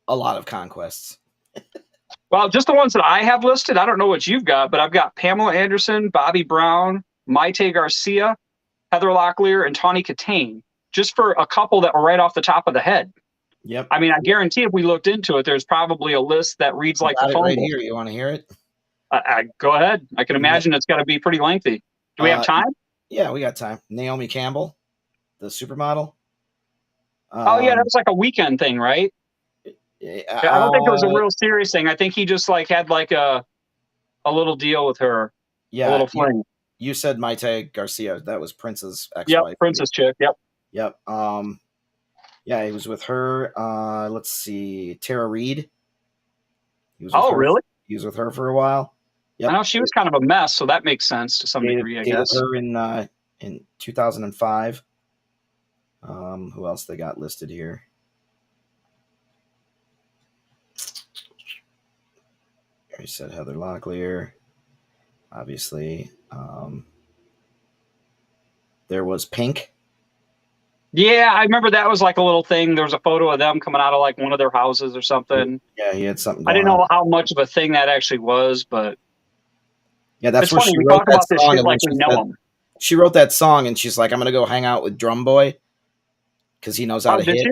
Speaker 1: a lot of conquests.
Speaker 2: Well, just the ones that I have listed. I don't know what you've got, but I've got Pamela Anderson, Bobby Brown, Maite Garcia, Heather Locklear, and Tawny Katane, just for a couple that were right off the top of the head.
Speaker 1: Yep.
Speaker 2: I mean, I guarantee if we looked into it, there's probably a list that reads like the phone
Speaker 1: right here. You want to hear it?
Speaker 2: Go ahead. I can imagine it's got to be pretty lengthy. Do we have time?
Speaker 1: Yeah, we got time. Naomi Campbell, the supermodel.
Speaker 2: Oh, yeah, that was like a weekend thing, right? I don't think it was a real serious thing. I think he just like had like a little deal with her.
Speaker 1: Yeah,
Speaker 2: a little fling.
Speaker 1: You said Maite Garcia. That was Prince's ex-wife.
Speaker 2: Yep, Prince's chick. Yep.
Speaker 1: Yeah, he was with her. Let's see, Tara Reid.
Speaker 2: Really?
Speaker 1: He was with her for a while.
Speaker 2: Yep. I know she was kind of a mess, so that makes sense to some degree, I guess.
Speaker 1: Her in 2005. Who else they got listed here? I said Heather Locklear, obviously. There was Pink.
Speaker 2: Yeah, I remember that was like a little thing. There was a photo of them coming out of like one of their houses or something.
Speaker 1: Yeah, he had something.
Speaker 2: I didn't know how much of a thing that actually was, but
Speaker 1: yeah, that's where she wrote that song.
Speaker 2: Like we know him.
Speaker 1: She wrote that song, and she's like, "I'm gonna go hang out with Drum Boy because he knows how to hit."
Speaker 2: She?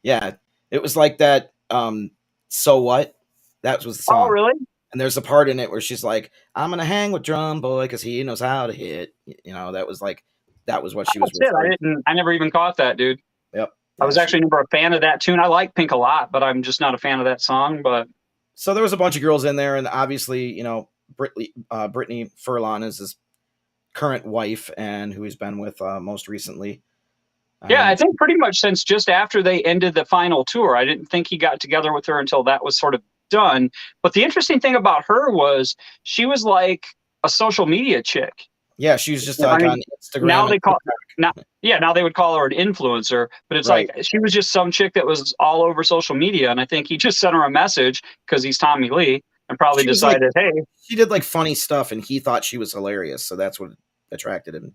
Speaker 1: Yeah, it was like that. So what? That was the song.
Speaker 2: Oh, really?
Speaker 1: And there's a part in it where she's like, "I'm gonna hang with Drum Boy because he knows how to hit." You know, that was what she was
Speaker 2: That's it.
Speaker 1: referring to.
Speaker 2: I never even caught that, dude.
Speaker 1: Yep.
Speaker 2: I
Speaker 1: Yeah,
Speaker 2: was actually never a fan of that tune. I like Pink a lot, but I'm just not a fan of that song. But
Speaker 1: so there was a bunch of girls in there, and obviously, you know, Brittany Furlan is his current wife and who he's been with most recently.
Speaker 2: Yeah, I think pretty much since just after they ended the final tour. I didn't think he got together with her until that was sort of done. But the interesting thing about her was she was like a social media chick.
Speaker 1: Yeah, she was just like on Instagram.
Speaker 2: Now they call now they would call her an influencer, but it's
Speaker 1: right.
Speaker 2: like she was just some chick that was all over social media, and I think he just sent her a message because he's Tommy Lee and probably decided, hey,
Speaker 1: she did like funny stuff, and he thought she was hilarious, so that's what attracted him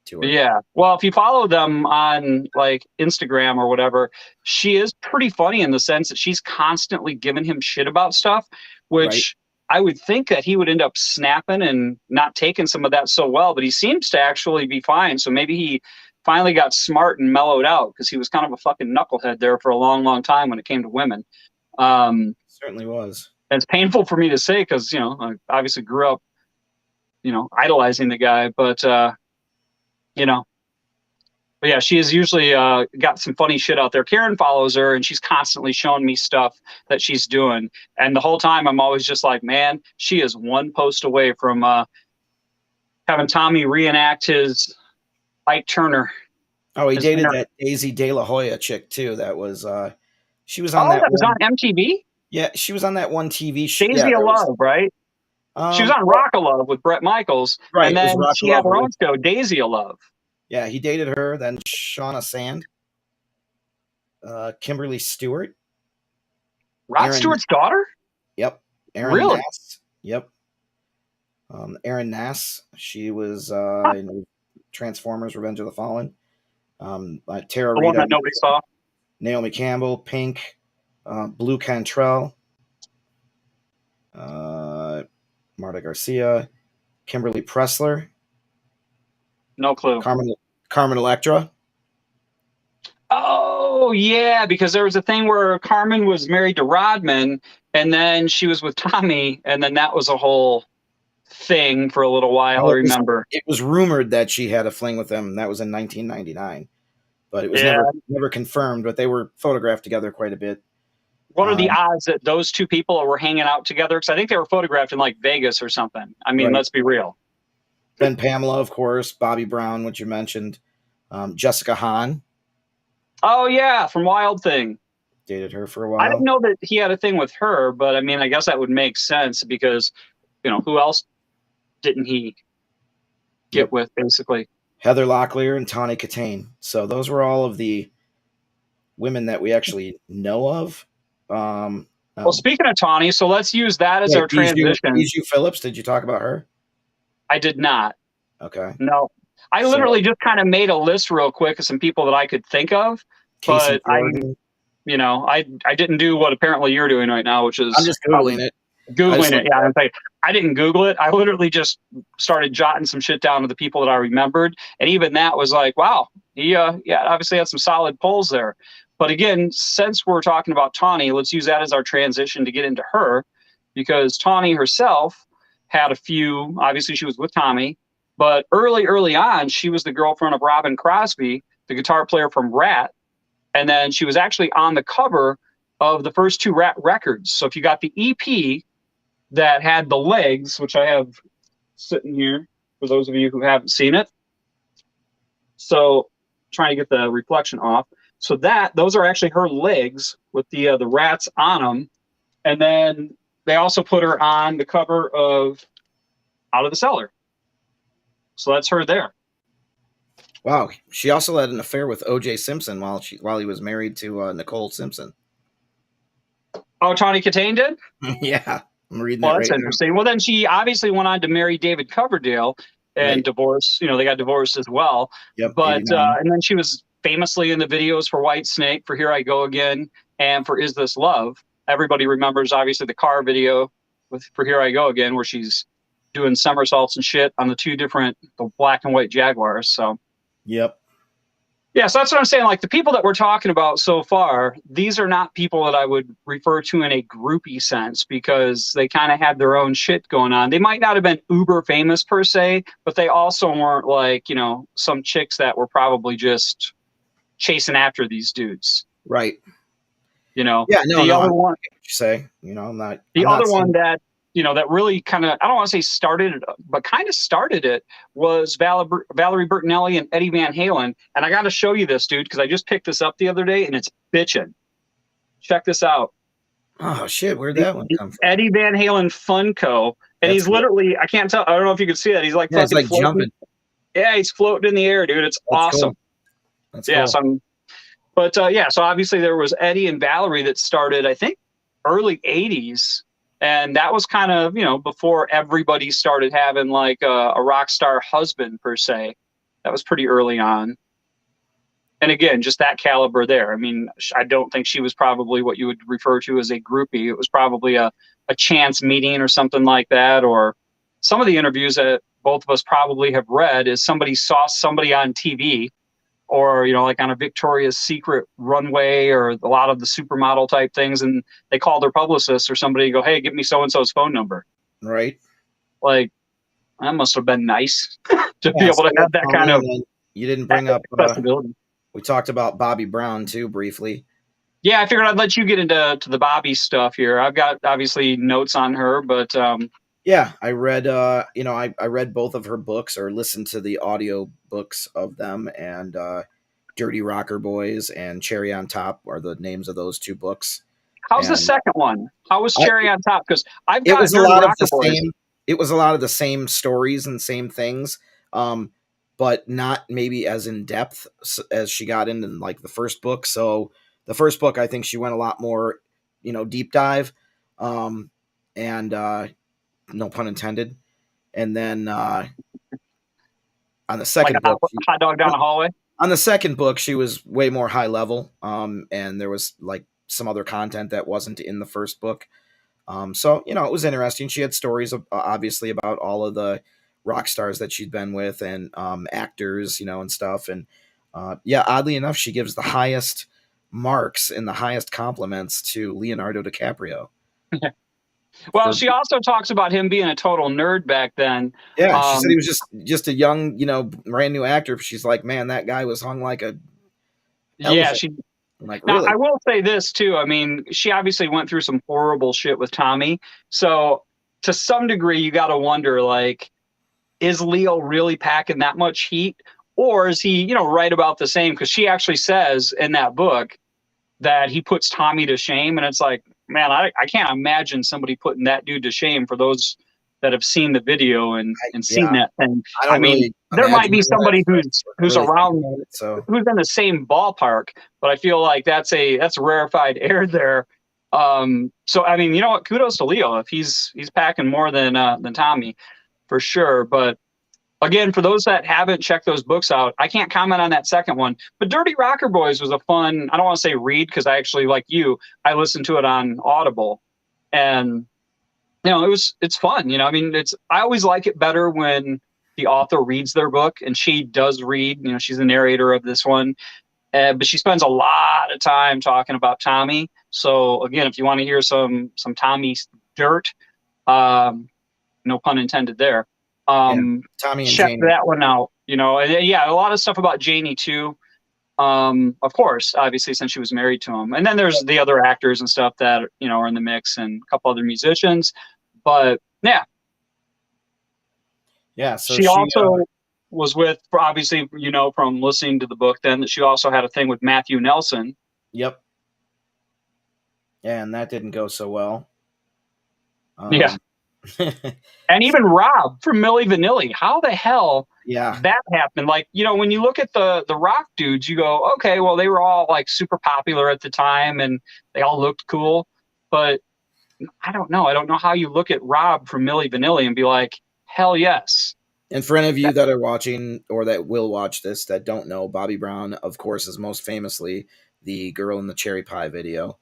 Speaker 1: to her.
Speaker 2: Yeah, well, if you follow them on like Instagram or whatever, she is pretty funny in the sense that she's constantly giving him shit about stuff, which I would think that he would end up snapping and not taking some of that so well, but he seems to actually be fine. So maybe he finally got smart and mellowed out because he was kind of a fucking knucklehead there for a long, long time when it came to women.
Speaker 1: Certainly was.
Speaker 2: And it's painful for me to say because, you know, I obviously grew up, you know, idolizing the guy, but, you know, but yeah, she has usually got some funny shit out there. Karen follows her, and she's constantly showing me stuff that she's doing. And the whole time, I'm always just like, man, she is one post away from having Tommy reenact his Ike Turner.
Speaker 1: Oh, he dated that Daisy De La Hoya chick too. That was she was on
Speaker 2: that was on MTV.
Speaker 1: Yeah, she was on that one TV show.
Speaker 2: Daisy of Love, right? She was on Rock of Love with Bret Michaels,
Speaker 1: right?
Speaker 2: And then she had her own show, Daisy of Love.
Speaker 1: Yeah, he dated her. Then Shauna Sand, Kimberly Stewart,
Speaker 2: Rod Stewart's daughter.
Speaker 1: Yep. Aaron
Speaker 2: really?
Speaker 1: Nass. Yep. Aaron Nass. She was in Transformers: Revenge of the Fallen. Tara
Speaker 2: the
Speaker 1: Rita,
Speaker 2: one that nobody saw.
Speaker 1: Naomi Campbell, Pink, Blue Cantrell, Marta Garcia, Kimberly Pressler.
Speaker 2: No clue.
Speaker 1: Carmen Electra.
Speaker 2: Oh, yeah, because there was a thing where Carmen was married to Rodman, and then she was with Tommy, and then that was a whole thing for a little while, I remember.
Speaker 1: It was rumored that she had a fling with him. That was in 1999. But it was never confirmed, but they were photographed together quite a bit.
Speaker 2: What are the odds that those two people were hanging out together? Because I think they were photographed in like Vegas or something. I mean, let's be real.
Speaker 1: Then Pamela, of course, Bobby Brown, which you mentioned, Jessica Hahn.
Speaker 2: Oh, yeah, from Wild Thing.
Speaker 1: Dated her for a while.
Speaker 2: I didn't know that he had a thing with her, but I mean, I guess that would make sense because, you know, who else didn't he get with, basically?
Speaker 1: Heather Locklear and Tawny Katane. So those were all of the women that we actually know of.
Speaker 2: Well, speaking of Tawny, so let's use that as our transition.
Speaker 1: Bijou Phillips, did you talk about her?
Speaker 2: I did not.
Speaker 1: Okay.
Speaker 2: No. I literally just kind of made a list real quick of some people that I could think of. But I didn't do what apparently you're doing right now, which is
Speaker 1: I'm just Googling it.
Speaker 2: Yeah. I didn't Google it. I literally just started jotting some shit down to the people that I remembered. And even that was like, wow, he obviously had some solid polls there. But again, since we're talking about Tawny, let's use that as our transition to get into her, because Tawny herself had a few. Obviously, she was with Tommy, but early on, she was the girlfriend of Robin Crosby, the guitar player from Rat, and then she was actually on the cover of the first two Rat records. So if you got the EP that had the legs, which I have sitting here for those of you who haven't seen it, so trying to get the reflection off. So those are actually her legs with the rats on them, and then they also put her on the cover of Out of the Cellar. So that's her there.
Speaker 1: Wow, she also had an affair with O.J. Simpson while he was married to Nicole Simpson.
Speaker 2: Oh, Tawny Katane did?
Speaker 1: Yeah, I'm reading that.
Speaker 2: That's interesting. Well, then she obviously went on to marry David Coverdale and divorce. You know, they got divorced as well.
Speaker 1: Yep.
Speaker 2: But and then she was famously in the videos for Whitesnake, for Here I Go Again, and for Is This Love. Everybody remembers obviously the car video for Here I Go Again, where she's doing somersaults and shit on the black and white Jaguars. So.
Speaker 1: Yep.
Speaker 2: Yeah, so that's what I'm saying. Like the people that we're talking about so far, these are not people that I would refer to in a groupie sense because they kind of had their own shit going on. They might not have been uber famous per se, but they also weren't like, some chicks that were probably just chasing after these dudes.
Speaker 1: Right.
Speaker 2: You know,
Speaker 1: Yeah. No.
Speaker 2: the
Speaker 1: No. I
Speaker 2: other
Speaker 1: get
Speaker 2: one,
Speaker 1: what you say. I'm not.
Speaker 2: the
Speaker 1: I'm not
Speaker 2: other one
Speaker 1: saying.
Speaker 2: that that really kind of, I don't want to say started it, but kind of started it was Valerie Bertinelli and Eddie Van Halen. And I got to show you this, dude, because I just picked this up the other day and it's bitching. Check this out.
Speaker 1: Oh shit! Where'd
Speaker 2: The,
Speaker 1: that one
Speaker 2: the
Speaker 1: come from?
Speaker 2: Eddie Van Halen Funko. And
Speaker 1: That's
Speaker 2: he's
Speaker 1: cool.
Speaker 2: literally, I can't tell, I don't know if you can see that. He's like
Speaker 1: Yeah, it's
Speaker 2: fucking
Speaker 1: like
Speaker 2: floating.
Speaker 1: jumping.
Speaker 2: Yeah, he's floating in the air, dude. It's
Speaker 1: That's
Speaker 2: awesome.
Speaker 1: cool. That's
Speaker 2: Yeah,
Speaker 1: cool.
Speaker 2: so obviously there was Eddie and Valerie that started, I think, early 80s. And that was kind of, before everybody started having like a rock star husband per se. That was pretty early on. And again, just that caliber there. I mean, I don't think she was probably what you would refer to as a groupie. It was probably a chance meeting or something like that. Or some of the interviews that both of us probably have read is somebody saw somebody on TV or, like on a Victoria's Secret runway or a lot of the supermodel type things. And they call their publicist or somebody and go, hey, give me so-and-so's phone number.
Speaker 1: Right.
Speaker 2: Like, that must have been nice to be
Speaker 1: Yeah.
Speaker 2: able
Speaker 1: So
Speaker 2: to have
Speaker 1: that's
Speaker 2: that kind
Speaker 1: funny.
Speaker 2: of
Speaker 1: And then you didn't bring up.
Speaker 2: accessibility.
Speaker 1: We talked about Bobby Brown too briefly.
Speaker 2: Yeah, I figured I'd let you get into the Bobby stuff here. I've got obviously notes on her, but
Speaker 1: Yeah, I read. I read both of her books or listened to the audio books of them, and Dirty Rocker Boys and Cherry on Top are the names of those two books.
Speaker 2: how's the
Speaker 1: And
Speaker 2: second one? How was
Speaker 1: I,
Speaker 2: Cherry on Top? Because I've
Speaker 1: it
Speaker 2: got
Speaker 1: was a
Speaker 2: Dirty
Speaker 1: lot of
Speaker 2: Rocker
Speaker 1: the
Speaker 2: Boys.
Speaker 1: same. It was a lot of the same stories and same things, um, but not maybe as in depth as she got into like the first book. So the first book, I think she went a lot more, deep dive, um, and no pun intended. And then on the
Speaker 2: Like a
Speaker 1: second book,
Speaker 2: hot dog down a hallway.
Speaker 1: on the second book, she was way more high level, and there was like some other content that wasn't in the first book. So it was interesting. She had stories obviously about all of the rock stars that she'd been with and actors, and stuff. And yeah, oddly enough, she gives the highest marks and the highest compliments to Leonardo DiCaprio.
Speaker 2: Well,
Speaker 1: For
Speaker 2: she also talks about him being a total nerd back then.
Speaker 1: Yeah, she said he was just a young, brand new actor. She's like, man, that guy was hung like a
Speaker 2: Yeah,
Speaker 1: elephant.
Speaker 2: she.
Speaker 1: I'm like,
Speaker 2: Now,
Speaker 1: really?
Speaker 2: I will say this too. I mean, she obviously went through some horrible shit with Tommy. So, to some degree, you got to wonder, like, is Leo really packing that much heat, or is he, right about the same? Because she actually says in that book that he puts Tommy to shame, and it's like, man, I can't imagine somebody putting that dude to shame. For those that have seen the video and seen
Speaker 1: Yeah,
Speaker 2: that thing,
Speaker 1: I
Speaker 2: I
Speaker 1: don't
Speaker 2: mean,
Speaker 1: really
Speaker 2: there might
Speaker 1: imagine
Speaker 2: be
Speaker 1: that.
Speaker 2: somebody
Speaker 1: I don't
Speaker 2: who's
Speaker 1: really think
Speaker 2: around,
Speaker 1: about it. So
Speaker 2: who's in the same ballpark, but I feel like that's rarefied air there. So I mean, you know what? Kudos to Leo if he's packing more than Tommy for sure. But again, for those that haven't checked those books out, I can't comment on that second one. But Dirty Rocker Boys was a fun, I don't want to say read because I actually, like you, I listened to it on Audible. And, it's fun. I mean, I always like it better when the author reads their book, and she does read, she's the narrator of this one. But she spends a lot of time talking about Tommy. So again, if you want to hear some Tommy dirt, no pun intended there.
Speaker 1: yeah, Tommy and
Speaker 2: Check
Speaker 1: Janie.
Speaker 2: that one out. And yeah, a lot of stuff about Janie too. Of course, obviously, since she was married to him. And then there's the other actors and stuff that are in the mix, and a couple other musicians. But yeah,
Speaker 1: Yeah, so
Speaker 2: she also was with, obviously, from listening to the book, then that she also had a thing with Matthew Nelson.
Speaker 1: yep, and that didn't go so well.
Speaker 2: Yeah.
Speaker 1: Um,
Speaker 2: And even Rob from Milli Vanilli. How the hell
Speaker 1: yeah,
Speaker 2: that happened? Like, when you look at the rock dudes, you go, okay, well, they were all like super popular at the time and they all looked cool. But I don't know. I don't know how you look at Rob from Milli Vanilli and be like, hell yes.
Speaker 1: and for any of you that are watching or that will watch this that don't know, Bobby Brown, of course, is most famously the girl in the cherry pie video.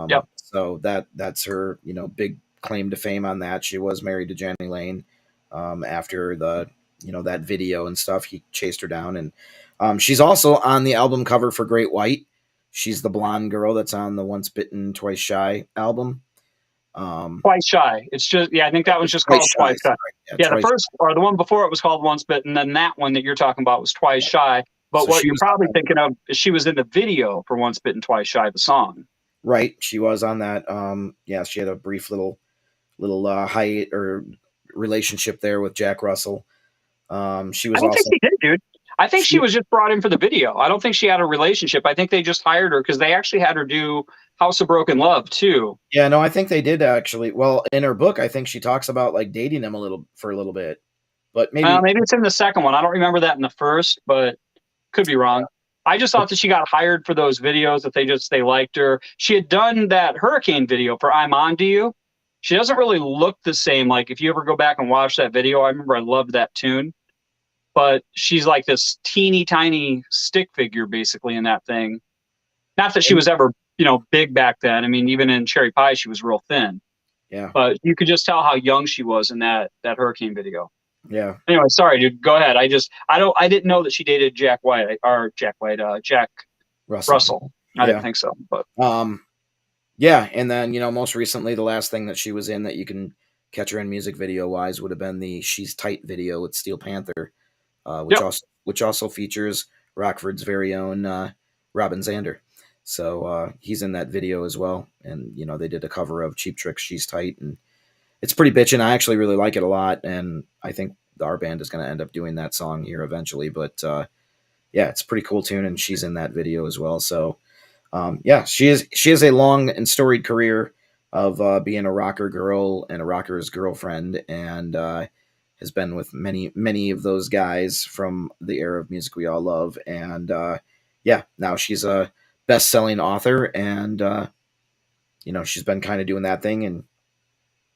Speaker 2: Yep.
Speaker 1: So that's her, big claim to fame on that. She was married to Jenny Lane after the, that video and stuff. He chased her down, and She's also on the album cover for Great White. She's the blonde girl that's on the Once Bitten, Twice Shy album.
Speaker 2: Twice Shy. It's just, yeah, I think that one's just
Speaker 1: Twice
Speaker 2: called
Speaker 1: Shy.
Speaker 2: Twice Shy.
Speaker 1: Sorry.
Speaker 2: Yeah, the
Speaker 1: Twice
Speaker 2: first, or the one before it was called Once Bitten, then that one that you're talking about was Twice
Speaker 1: Shy.
Speaker 2: Shy. But
Speaker 1: So
Speaker 2: what
Speaker 1: she
Speaker 2: you're
Speaker 1: was
Speaker 2: probably thinking of is she was in the video for Once Bitten, Twice Shy, the song.
Speaker 1: right. She was on that. Yeah, she had a brief little height or relationship there with Jack Russell. She
Speaker 2: I
Speaker 1: was
Speaker 2: don't think
Speaker 1: also
Speaker 2: she did, dude. I think she was just brought in for the video. I don't think she had a relationship. I think they just hired her because they actually had her do House of Broken Love too.
Speaker 1: Yeah, no, I think they did actually. Well, in her book, I think she talks about like dating him for a little bit, but
Speaker 2: Maybe it's in the second one. I don't remember that in the first, but could be wrong. I just thought that she got hired for those videos that they liked her. She had done that hurricane video for I'm On to You. She doesn't really look the same. Like if you ever go back and watch that video, I remember I loved that tune. But she's like this teeny tiny stick figure basically in that thing. Not that she was ever, big back then. I mean, even in Cherry Pie, she was real thin.
Speaker 1: yeah,
Speaker 2: But you could just tell how young she was in that hurricane video.
Speaker 1: yeah.
Speaker 2: Anyway, sorry, dude. Go ahead. I didn't know that she dated Jack Russell. I didn't think so. But
Speaker 1: yeah, and then most recently, the last thing that she was in that you can catch her in music video wise would have been the "She's Tight" video with Steel Panther, which also features Rockford's very own Robin Zander. So he's in that video as well, and they did a cover of Cheap Trick's "She's Tight," and it's pretty bitchin'. I actually really like it a lot, and I think our band is going to end up doing that song here eventually. But yeah, it's a pretty cool tune, and she's in that video as well. So yeah, she has a long and storied career of being a rocker girl and a rocker's girlfriend, and has been with many of those guys from the era of music we all love. And yeah, now she's a best-selling author, and she's been kind of doing that thing, and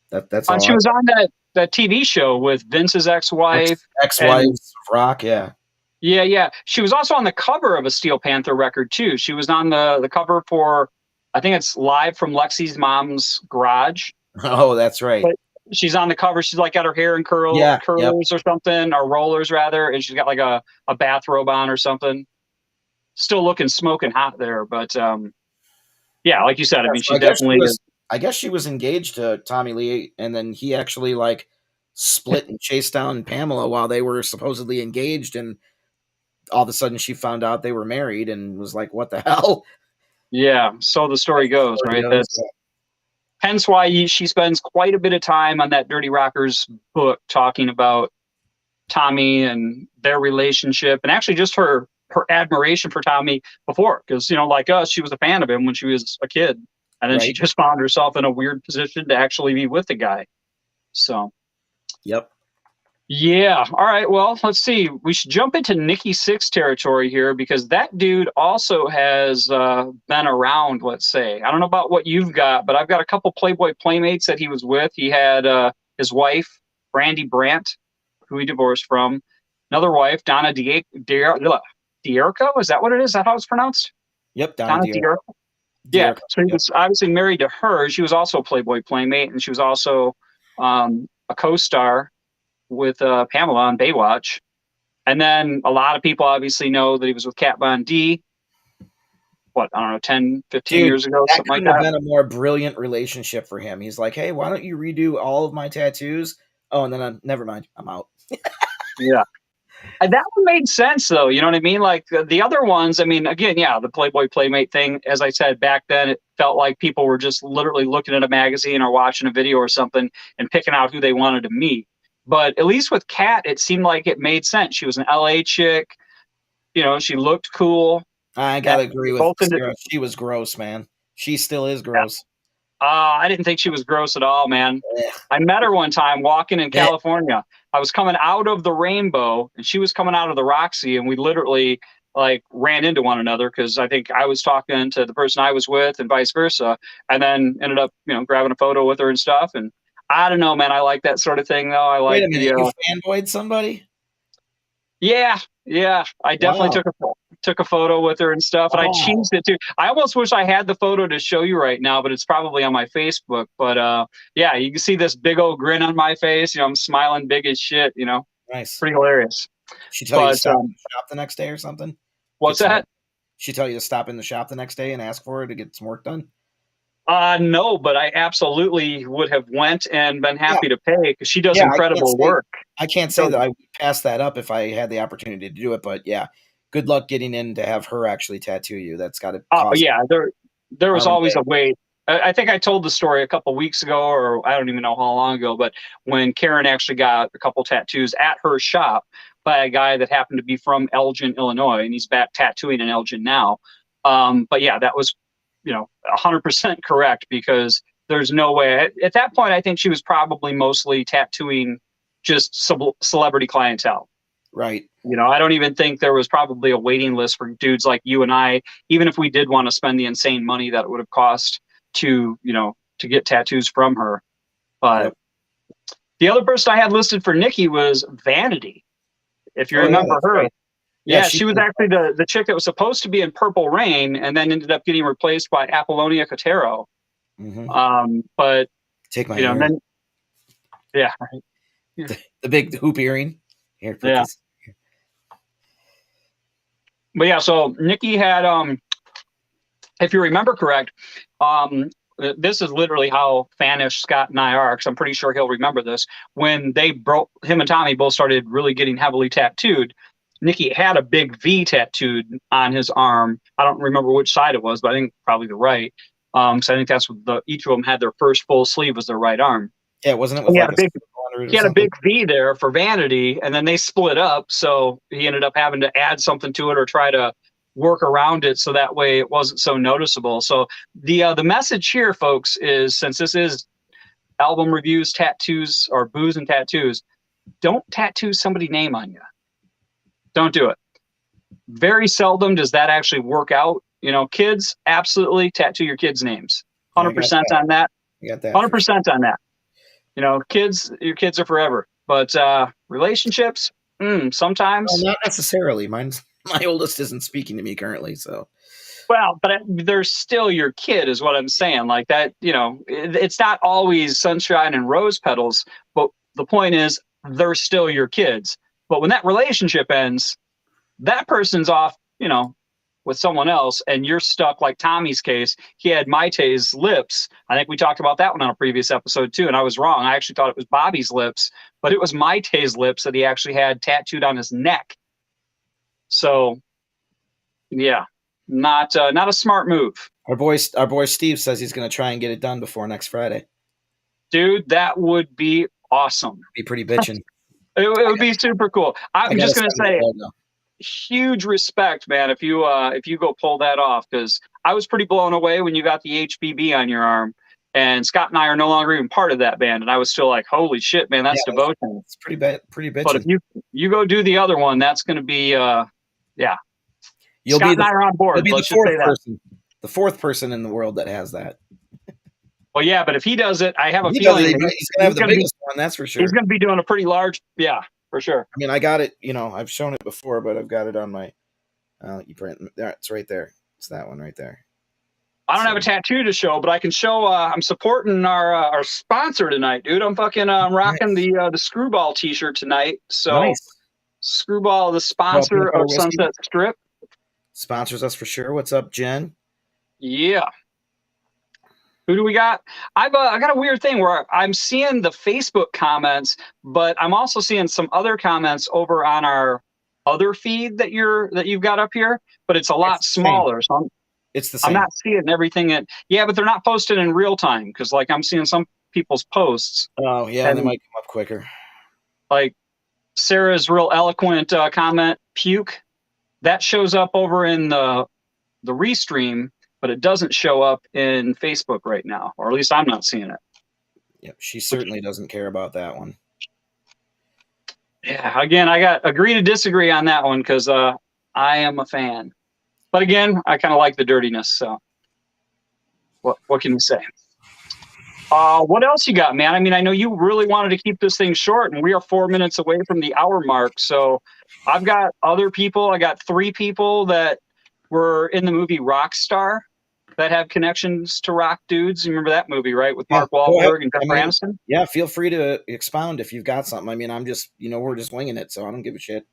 Speaker 1: that's all.
Speaker 2: she was on that TV show with Vince's ex-wife.
Speaker 1: Ex-wives of rock, yeah.
Speaker 2: Yeah. She was also on the cover of a Steel Panther record too. She was on the cover for, I think it's Live from Lexi's Mom's Garage.
Speaker 1: Oh, that's right.
Speaker 2: But she's on the cover. She's like got her hair in curls or something, or rollers rather, and she's got like a bathrobe on or something. Still looking smoking hot there, but yeah, like you said, I mean, she definitely is.
Speaker 1: I guess she was engaged to Tommy Lee, and then he actually like split and chased down Pamela while they were supposedly engaged, and all of a sudden she found out they were married and was like, what the hell?
Speaker 2: Yeah, so the story goes, right? That's hence why she spends quite a bit of time on that Dirty Rockers book talking about Tommy and their relationship, and actually just her admiration for Tommy before, because like us, she was a fan of him when she was a kid, and then she just found herself in a weird position to actually be with the guy. So
Speaker 1: yep.
Speaker 2: Yeah. All right. Well, let's see. We should jump into Nikki Sixx territory here, because that dude also has been around, let's say. I don't know about what you've got, but I've got a couple Playboy Playmates that he was with. He had his wife, Brandy Brandt, who he divorced from. Another wife, Donna D'Erico. Is that what it is? Is that how it's pronounced?
Speaker 1: Yep. Donna D'Erico.
Speaker 2: Yeah. So he was obviously married to her. She was also a Playboy Playmate, and she was also a co-star with Pamela on Baywatch. And then a lot of people obviously know that he was with Kat Von D, I don't know, 10, 15 years ago, something like that.
Speaker 1: That could have been a more brilliant relationship for him. He's like, hey, why don't you redo all of my tattoos? Oh, and then never mind, I'm out.
Speaker 2: Yeah. And that one made sense, though. You know what I mean? Like the other ones, I mean, again, yeah, the Playboy Playmate thing, as I said, back then, it felt like people were just literally looking at a magazine or watching a video or something and picking out who they wanted to meet. But at least with Kat, it seemed like it made sense. She was an LA chick. She looked cool.
Speaker 1: I got to agree with Sarah. She was gross, man. She still is gross.
Speaker 2: I didn't think she was gross at all, man. I met her one time walking in California. I was coming out of the Rainbow, and she was coming out of the Roxy, and we literally like ran into one another because I think I was talking to the person I was with and vice versa, and then ended up, grabbing a photo with her and stuff. And I don't know, man. I like that sort of thing, though. I like. Wait a minute,
Speaker 1: you fanboyed somebody?
Speaker 2: Yeah. I definitely took a photo with her and stuff, and I changed it too. I almost wish I had the photo to show you right now, but it's probably on my Facebook. But yeah, you can see this big old grin on my face. I'm smiling big as shit.
Speaker 1: Nice,
Speaker 2: pretty hilarious.
Speaker 1: She tell you to
Speaker 2: But
Speaker 1: stop in the shop the next day or something?
Speaker 2: what's that?
Speaker 1: She tell you to stop in the shop the next day and ask for her to get some work done?
Speaker 2: No, but I absolutely would have went and been
Speaker 1: Yeah.
Speaker 2: happy to pay because she does
Speaker 1: Yeah,
Speaker 2: incredible work.
Speaker 1: I can't say that I would pass that up if I had the opportunity to do it, but yeah, good luck getting in to have her actually tattoo you. That's got to cost.
Speaker 2: Yeah, there was
Speaker 1: arm and
Speaker 2: always a
Speaker 1: leg.
Speaker 2: wait. I think I told the story a couple weeks ago, or I don't even know how long ago, but when Karen actually got a couple tattoos at her shop by a guy that happened to be from Elgin, Illinois, and he's back tattooing in Elgin now. But yeah, that was, 100% correct, because there's no way. At that point, I think she was probably mostly tattooing just celebrity clientele.
Speaker 1: Right.
Speaker 2: I don't even think there was probably a waiting list for dudes like you and I, even if we did want to spend the insane money that it would have cost to get tattoos from her. But the other person I had listed for Nikki was Vanity. If you remember her. Right. Yeah, she was actually the chick that was supposed to be in Purple Rain and then ended up getting replaced by Apollonia Cotero.
Speaker 1: Mm-hmm.
Speaker 2: But
Speaker 1: take my earring.
Speaker 2: Yeah.
Speaker 1: The big hoop earring. Here, put this.
Speaker 2: But yeah, so Nikki had, if you remember correct, this is literally how fanish Scott and I are, because I'm pretty sure he'll remember this. When him and Tommy both started really getting heavily tattooed, Nikki had a big V tattooed on his arm. I don't remember which side it was, but I think probably the right. So I think that's what each of them had. Their first full sleeve was their right arm.
Speaker 1: Yeah, wasn't it? With
Speaker 2: he had a big V there for Vanity, and then they split up. So he ended up having to add something to it or try to work around it so that way it wasn't so noticeable. So the message here, folks, is, since this is album reviews, tattoos, or booze and tattoos, don't tattoo somebody's name on you. Don't do it. Very seldom does that actually work out. Kids, absolutely tattoo your kids' names. 100% on that. 100% on that. Kids, your kids are forever. But relationships, sometimes.
Speaker 1: Well, not necessarily. My oldest isn't speaking to me currently, so.
Speaker 2: Well, but they're still your kid, is what I'm saying. Like that, it's not always sunshine and rose petals. But the point is, they're still your kids. But when that relationship ends, that person's off, with someone else, and you're stuck, like Tommy's case. He had Maite's lips. I think we talked about that one on a previous episode too, and I was wrong. I actually thought it was Bobby's lips, but it was Maite's lips that he actually had tattooed on his neck. So, yeah, not a smart move.
Speaker 1: Our boy Steve says he's going to try and get it done before next Friday.
Speaker 2: Dude, that would be awesome.
Speaker 1: Be pretty bitching.
Speaker 2: It would be super cool. I'm just going to say, huge respect, man, if you go pull that off, because I was pretty blown away when you got the HBB on your arm, and Scott and I are no longer even part of that band, and I was still like, holy shit, man, that's devotion.
Speaker 1: It's pretty bitching.
Speaker 2: But if you go do the other one, that's going to be Scott and I are on board.
Speaker 1: You'll be the fourth person in the world that has that.
Speaker 2: Well, yeah, but if he does it, I have a feeling
Speaker 1: he's going to have the biggest one, that's for sure.
Speaker 2: He's going to be doing a pretty large, for sure.
Speaker 1: I mean, I got it, I've shown it before, but I've got it on my, it's right there. It's that one right there.
Speaker 2: I don't have a tattoo to show, but I can show, I'm supporting our sponsor tonight, dude. I'm rocking the Screwball t-shirt tonight. So nice. Screwball, the sponsor of Sunset Strip.
Speaker 1: Sponsors us for sure. What's up, Jen?
Speaker 2: Yeah. Who do we got? I got a weird thing where I'm seeing the Facebook comments, but I'm also seeing some other comments over on our other feed that you've got up here, but it's a lot smaller. So
Speaker 1: it's the same.
Speaker 2: I'm not seeing everything but they're not posted in real time, because like I'm seeing some people's posts.
Speaker 1: Oh yeah, they might come up quicker.
Speaker 2: Like Sarah's real eloquent comment, puke, that shows up over in the restream, but it doesn't show up in Facebook right now, or at least I'm not seeing it.
Speaker 1: Yep, she certainly doesn't care about that one.
Speaker 2: Yeah, again, I got agree to disagree on that one, because I am a fan. But again, I kind of like the dirtiness, so what can you say? What else you got, man? I mean, I know you really wanted to keep this thing short, and we are 4 minutes away from the hour mark. So I've got other people. I got 3 people that were in the movie Rockstar that have connections to rock dudes. You remember that movie, right? With Mark Wahlberg and Jennifer Aniston?
Speaker 1: Yeah, feel free to expound if you've got something. I mean, I'm just, we're just winging it, so I don't give a shit.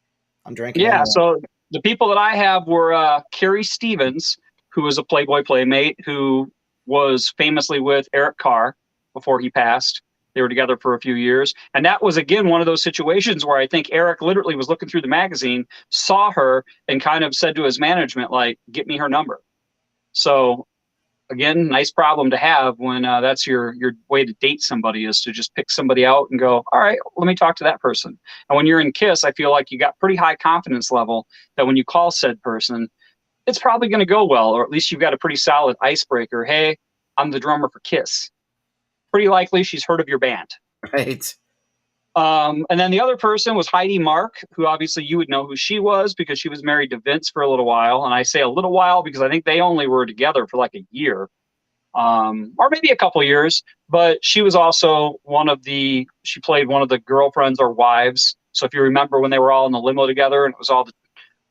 Speaker 1: I'm drinking.
Speaker 2: Yeah,
Speaker 1: anyway.
Speaker 2: so the people that I have were Carrie Stevens, who was a Playboy playmate, who was famously with Eric Carr before he passed. They were together for a few years. And that was, again, one of those situations where I think Eric literally was looking through the magazine, saw her, and kind of said to his management, like, get me her number. So, again, nice problem to have when that's your way to date somebody, is to just pick somebody out and go, all right, let me talk to that person. And when you're in KISS, I feel like you got pretty high confidence level that when you call said person, it's probably going to go well, or at least you've got a pretty solid icebreaker. Hey, I'm the drummer for KISS. Pretty likely she's heard of your band.
Speaker 1: Right.
Speaker 2: And then the other person was Heidi Mark, who obviously you would know who she was because she was married to Vince for a little while. And I say a little while because I think they only were together for like a year, or maybe a couple of years. But she was also she played one of the girlfriends or wives. So if you remember when they were all in the limo together and it was all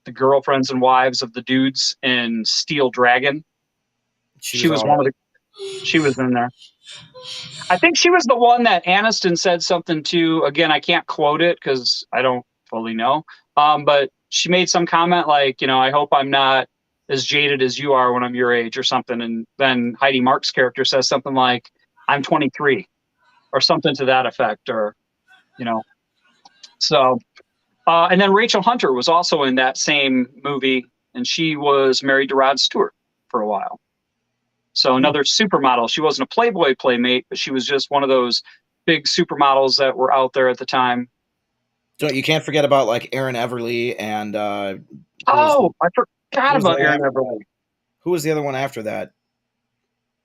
Speaker 2: the girlfriends and wives of the dudes in Steel Dragon, she was one of the, she was in there. I think she was the one that Aniston said something to. Again, I can't quote it because I don't fully know. But she made some comment like, I hope I'm not as jaded as you are when I'm your age or something. And then Heidi Mark's character says something like, I'm 23 or something to that effect, or, so. And then Rachel Hunter was also in that same movie, and she was married to Rod Stewart for a while. So another supermodel. She wasn't a Playboy playmate, but she was just one of those big supermodels that were out there at the time.
Speaker 1: You can't forget about like Erin Everly and
Speaker 2: I forgot about Erin Everly.
Speaker 1: Who was the other one after that?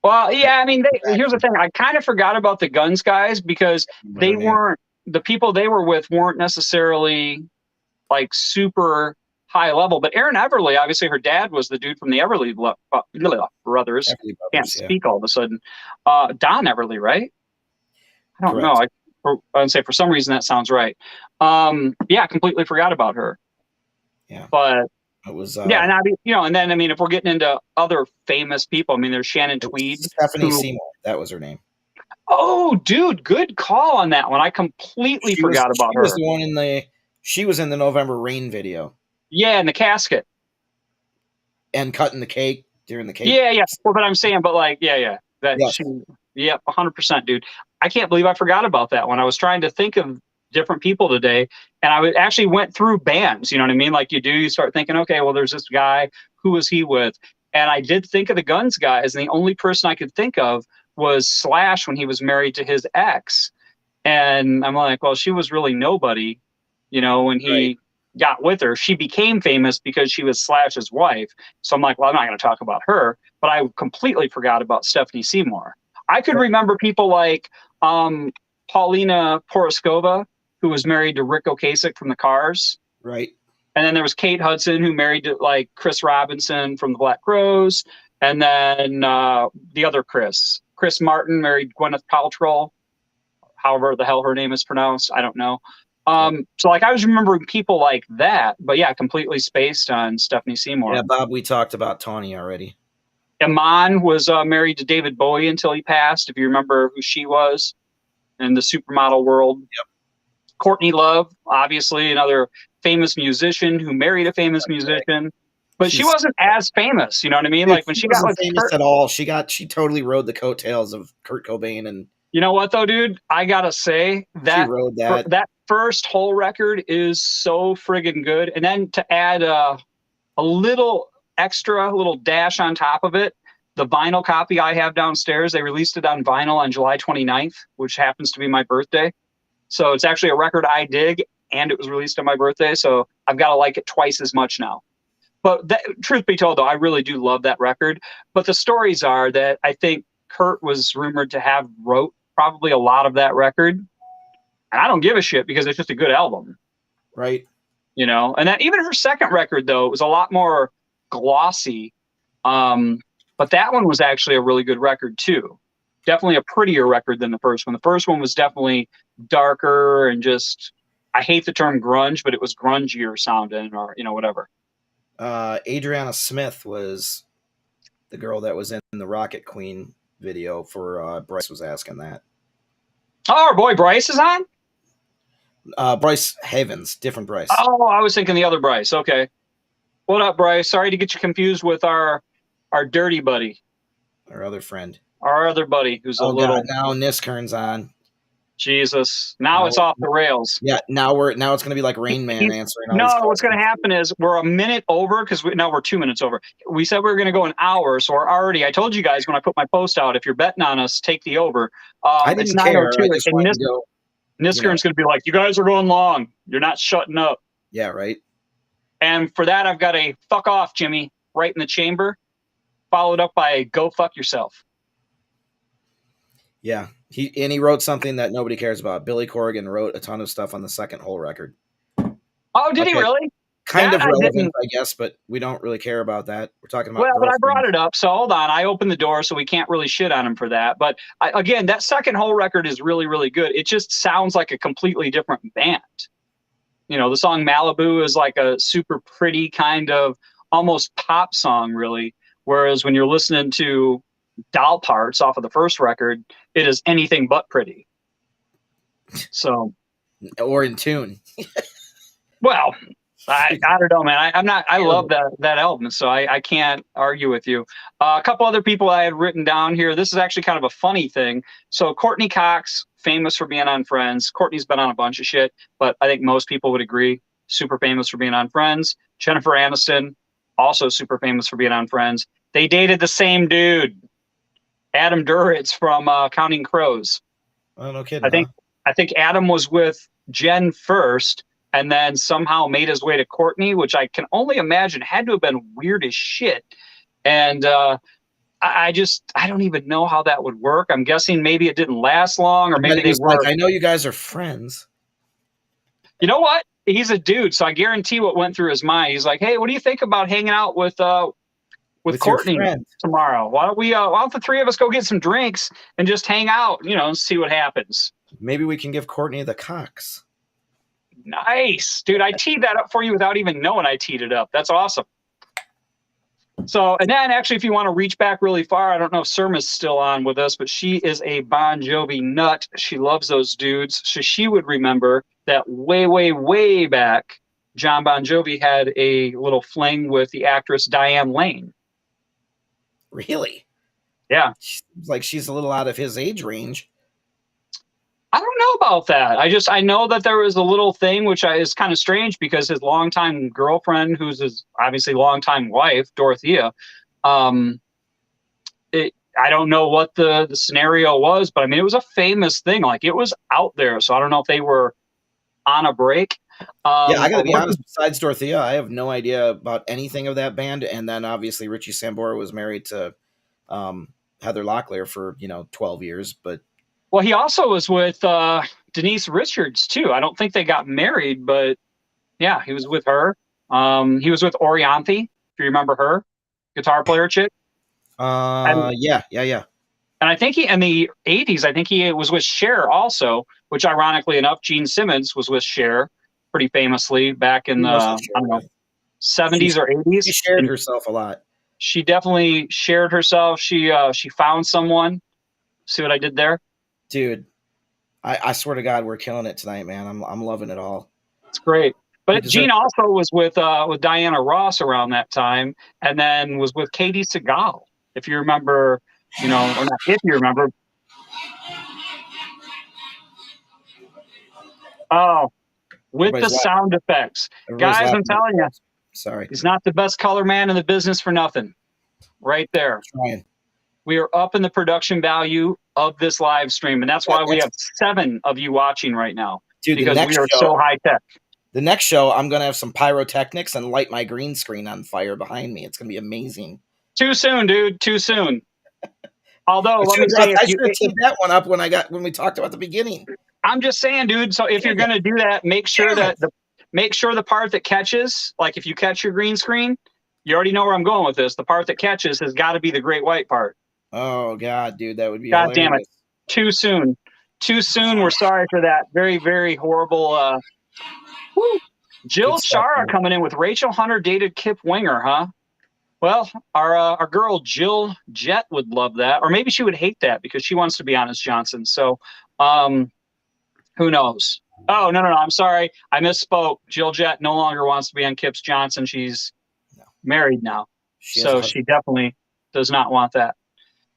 Speaker 2: Well, yeah, I mean, here's the thing. I kind of forgot about the Guns guys because they weren't, the people they were with weren't necessarily like super high level. But Erin Everly, obviously, her dad was the dude from the Everly brothers. Can't speak all of a sudden. Don Everly, right? I don't know. I would say for some reason that sounds right. Yeah, completely forgot about her.
Speaker 1: Yeah,
Speaker 2: but
Speaker 1: it was.
Speaker 2: Yeah, and then if we're getting into other famous people, there's Shannon Tweed,
Speaker 1: Stephanie Seymour. That was her name.
Speaker 2: Oh, dude, good call on that one. I completely forgot about her.
Speaker 1: She was the one she was in the November Rain video.
Speaker 2: Yeah, in the casket.
Speaker 1: And cutting the cake during the cake.
Speaker 2: Yeah. Well, but I'm saying, yeah. Yes. 100%, dude. I can't believe I forgot about that one. I was trying to think of different people today, and I actually went through bands, you know what I mean? Like you do, you start thinking, okay, well, there's this guy, who was he with? And I did think of the Guns guys, and the only person I could think of was Slash when he was married to his ex. And I'm like, well, she was really nobody, when he got with her. She became famous because she was Slash's wife. So I'm like, well, I'm not going to talk about her. But I completely forgot about Stephanie Seymour. I could remember people like Paulina Poroskova, who was married to Rick Ocasek from the Cars.
Speaker 1: Right.
Speaker 2: And then there was Kate Hudson, who married to like Chris Robinson from the Black Crowes. And then the other Chris Martin married Gwyneth Paltrow, however the hell her name is pronounced. I don't know. So like I was remembering people like that, but yeah, completely spaced on Stephanie Seymour.
Speaker 1: Yeah, Bob, we talked about Tawny already.
Speaker 2: Iman was married to David Bowie until he passed, if you remember who she was in the supermodel world.
Speaker 1: Yep.
Speaker 2: Courtney Love, obviously another famous musician who married a famous musician, but she wasn't as famous. You know what I mean? Like when she got like
Speaker 1: famous at all, she totally rode the coattails of Kurt Cobain. And
Speaker 2: you know what though, dude? I gotta say that
Speaker 1: she rode that
Speaker 2: first whole record is so friggin' good, and then to add a little extra, little dash on top of it, the vinyl copy I have downstairs, they released it on vinyl on July 29th, which happens to be my birthday. So it's actually a record I dig, and it was released on my birthday, so I've got to like it twice as much now. But truth be told, though, I really do love that record. But the stories are that I think Kurt was rumored to have wrote probably a lot of that record. And I don't give a shit because it's just a good album.
Speaker 1: Right.
Speaker 2: And that even her second record, though, was a lot more glossy. But that one was actually a really good record, too. Definitely a prettier record than the first one. The first one was definitely darker and just, I hate the term grunge, but it was grungier sounding or, whatever.
Speaker 1: Adriana Smith was the girl that was in the Rocket Queen video for Bryce was asking that.
Speaker 2: Oh, our boy Bryce is on?
Speaker 1: Bryce Havens, different Bryce.
Speaker 2: Oh, I was thinking the other Bryce. Okay. What up, Bryce? Sorry to get you confused with our dirty buddy,
Speaker 1: Our other friend.
Speaker 2: our other buddy who's a
Speaker 1: Oh
Speaker 2: little.
Speaker 1: God! Now Niskern's on.
Speaker 2: Jesus. Now it's off the rails.
Speaker 1: Yeah. Now it's going to be like Rain Man answering. All these
Speaker 2: No, what's going to happen is we're a minute over because now we're 2 minutes over. We said we were going to go an hour, so we're already. I told you guys when I put my post out, if you're betting on us, take the over.
Speaker 1: I didn't
Speaker 2: it's
Speaker 1: care.
Speaker 2: 9:02,
Speaker 1: I just wanted to go.
Speaker 2: Niskern's going to be like, "You guys are going long. You're not shutting up."
Speaker 1: Yeah. Right.
Speaker 2: And for that, I've got a "fuck off, Jimmy" right in the chamber, followed up by a "go fuck yourself."
Speaker 1: Yeah. He wrote something that nobody cares about. Billy Corgan wrote a ton of stuff on the second hole record.
Speaker 2: Oh, did he really?
Speaker 1: Kind of relevant, I guess, but we don't really care about that. We're talking about.
Speaker 2: Well, but I brought it up, so hold on. I opened the door, so we can't really shit on him for that. But again, that second hole record is really, really good. It just sounds like a completely different band. You know, the song Malibu is like a super pretty kind of almost pop song, really. Whereas when you're listening to Doll Parts off of the first record, it is anything but pretty. So,
Speaker 1: or in tune.
Speaker 2: Well, I don't know, man. I love that album, so I can't argue with you. A couple other people I had written down here. This is actually kind of a funny thing. So Courtney Cox, famous for being on Friends. Courtney's been on a bunch of shit, but I think most people would agree, super famous for being on Friends. Jennifer Aniston, also super famous for being on Friends. They dated the same dude, Adam Duritz from Counting Crows.
Speaker 1: Oh, no kidding.
Speaker 2: I think Adam was with Jen first, and then somehow made his way to Courtney, which I can only imagine had to have been weird as shit. And I don't even know how that would work. I'm guessing maybe it didn't last long, or maybe they were.
Speaker 1: Like, I know you guys are friends.
Speaker 2: You know what? He's a dude, so I guarantee what went through his mind. He's like, "Hey, what do you think about hanging out with Courtney tomorrow? Why don't the three of us go get some drinks and just hang out, and see what happens?
Speaker 1: Maybe we can give Courtney the Cox."
Speaker 2: Nice, dude. I teed that up for you without even knowing I teed it up. That's awesome. So, and then actually, if you want to reach back really far, I don't know if Surma's still on with us, but she is a Bon Jovi nut. She loves those dudes. So she would remember that way, way, way back, John Bon Jovi had a little fling with the actress Diane Lane.
Speaker 1: Really?
Speaker 2: Yeah.
Speaker 1: Seems like she's a little out of his age range.
Speaker 2: I don't know about that. I know that there was a little thing, which is kind of strange because his longtime girlfriend, who's his obviously longtime wife, Dorothea, I don't know what the scenario was, but I mean, it was a famous thing. Like, it was out there. So I don't know if they were on a break.
Speaker 1: Yeah, I got to be honest, besides Dorothea, I have no idea about anything of that band. And then obviously Richie Sambora was married to Heather Locklear for, 12 years, but.
Speaker 2: Well, he also was with Denise Richards, too. I don't think they got married, but yeah, he was with her. He was with Orianthi, if you remember her, guitar player chick.
Speaker 1: Yeah.
Speaker 2: And I think in the 80s, I think he was with Cher also, which ironically enough, Gene Simmons was with Cher pretty famously back in the 70s or 80s.
Speaker 1: She shared herself a lot.
Speaker 2: She definitely shared herself. She found someone. See what I did there?
Speaker 1: Dude, I swear to God, we're killing it tonight, man. I'm loving it all.
Speaker 2: It's great. But Gene also was with Diana Ross around that time, and then was with Katie Seagal, if you remember, or not if you remember. Oh, with the sound effects. Guys, I'm telling you.
Speaker 1: Sorry.
Speaker 2: He's not the best color man in the business for nothing. Right there.
Speaker 1: I'm trying.
Speaker 2: We are up in the production value of this live stream, and that's why we have 7 of you watching right now.
Speaker 1: Dude,
Speaker 2: because we are so high tech.
Speaker 1: The next show, I'm going to have some pyrotechnics and light my green screen on fire behind me. It's going to be amazing.
Speaker 2: Too soon, dude. Too soon. Although,
Speaker 1: I should have teed that one up when we talked about the beginning.
Speaker 2: I'm just saying, dude. So if you're going to do that, make sure the part that catches, like if you catch your green screen, you already know where I'm going with this. The part that catches has got to be the great white part.
Speaker 1: Oh God, dude, that would be.
Speaker 2: God damn it! Too soon. We're sorry for that. Very, very horrible. Jill Shara coming in with Rachel Hunter dated Kip Winger, huh? Well, our girl Jill Jett would love that, or maybe she would hate that because she wants to be Honest Johnson. So, who knows? Oh, no. I'm sorry. I misspoke. Jill Jett no longer wants to be on Kips Johnson. She's
Speaker 1: No,
Speaker 2: married now.
Speaker 1: she has a
Speaker 2: So
Speaker 1: husband.
Speaker 2: she definitely does not want that.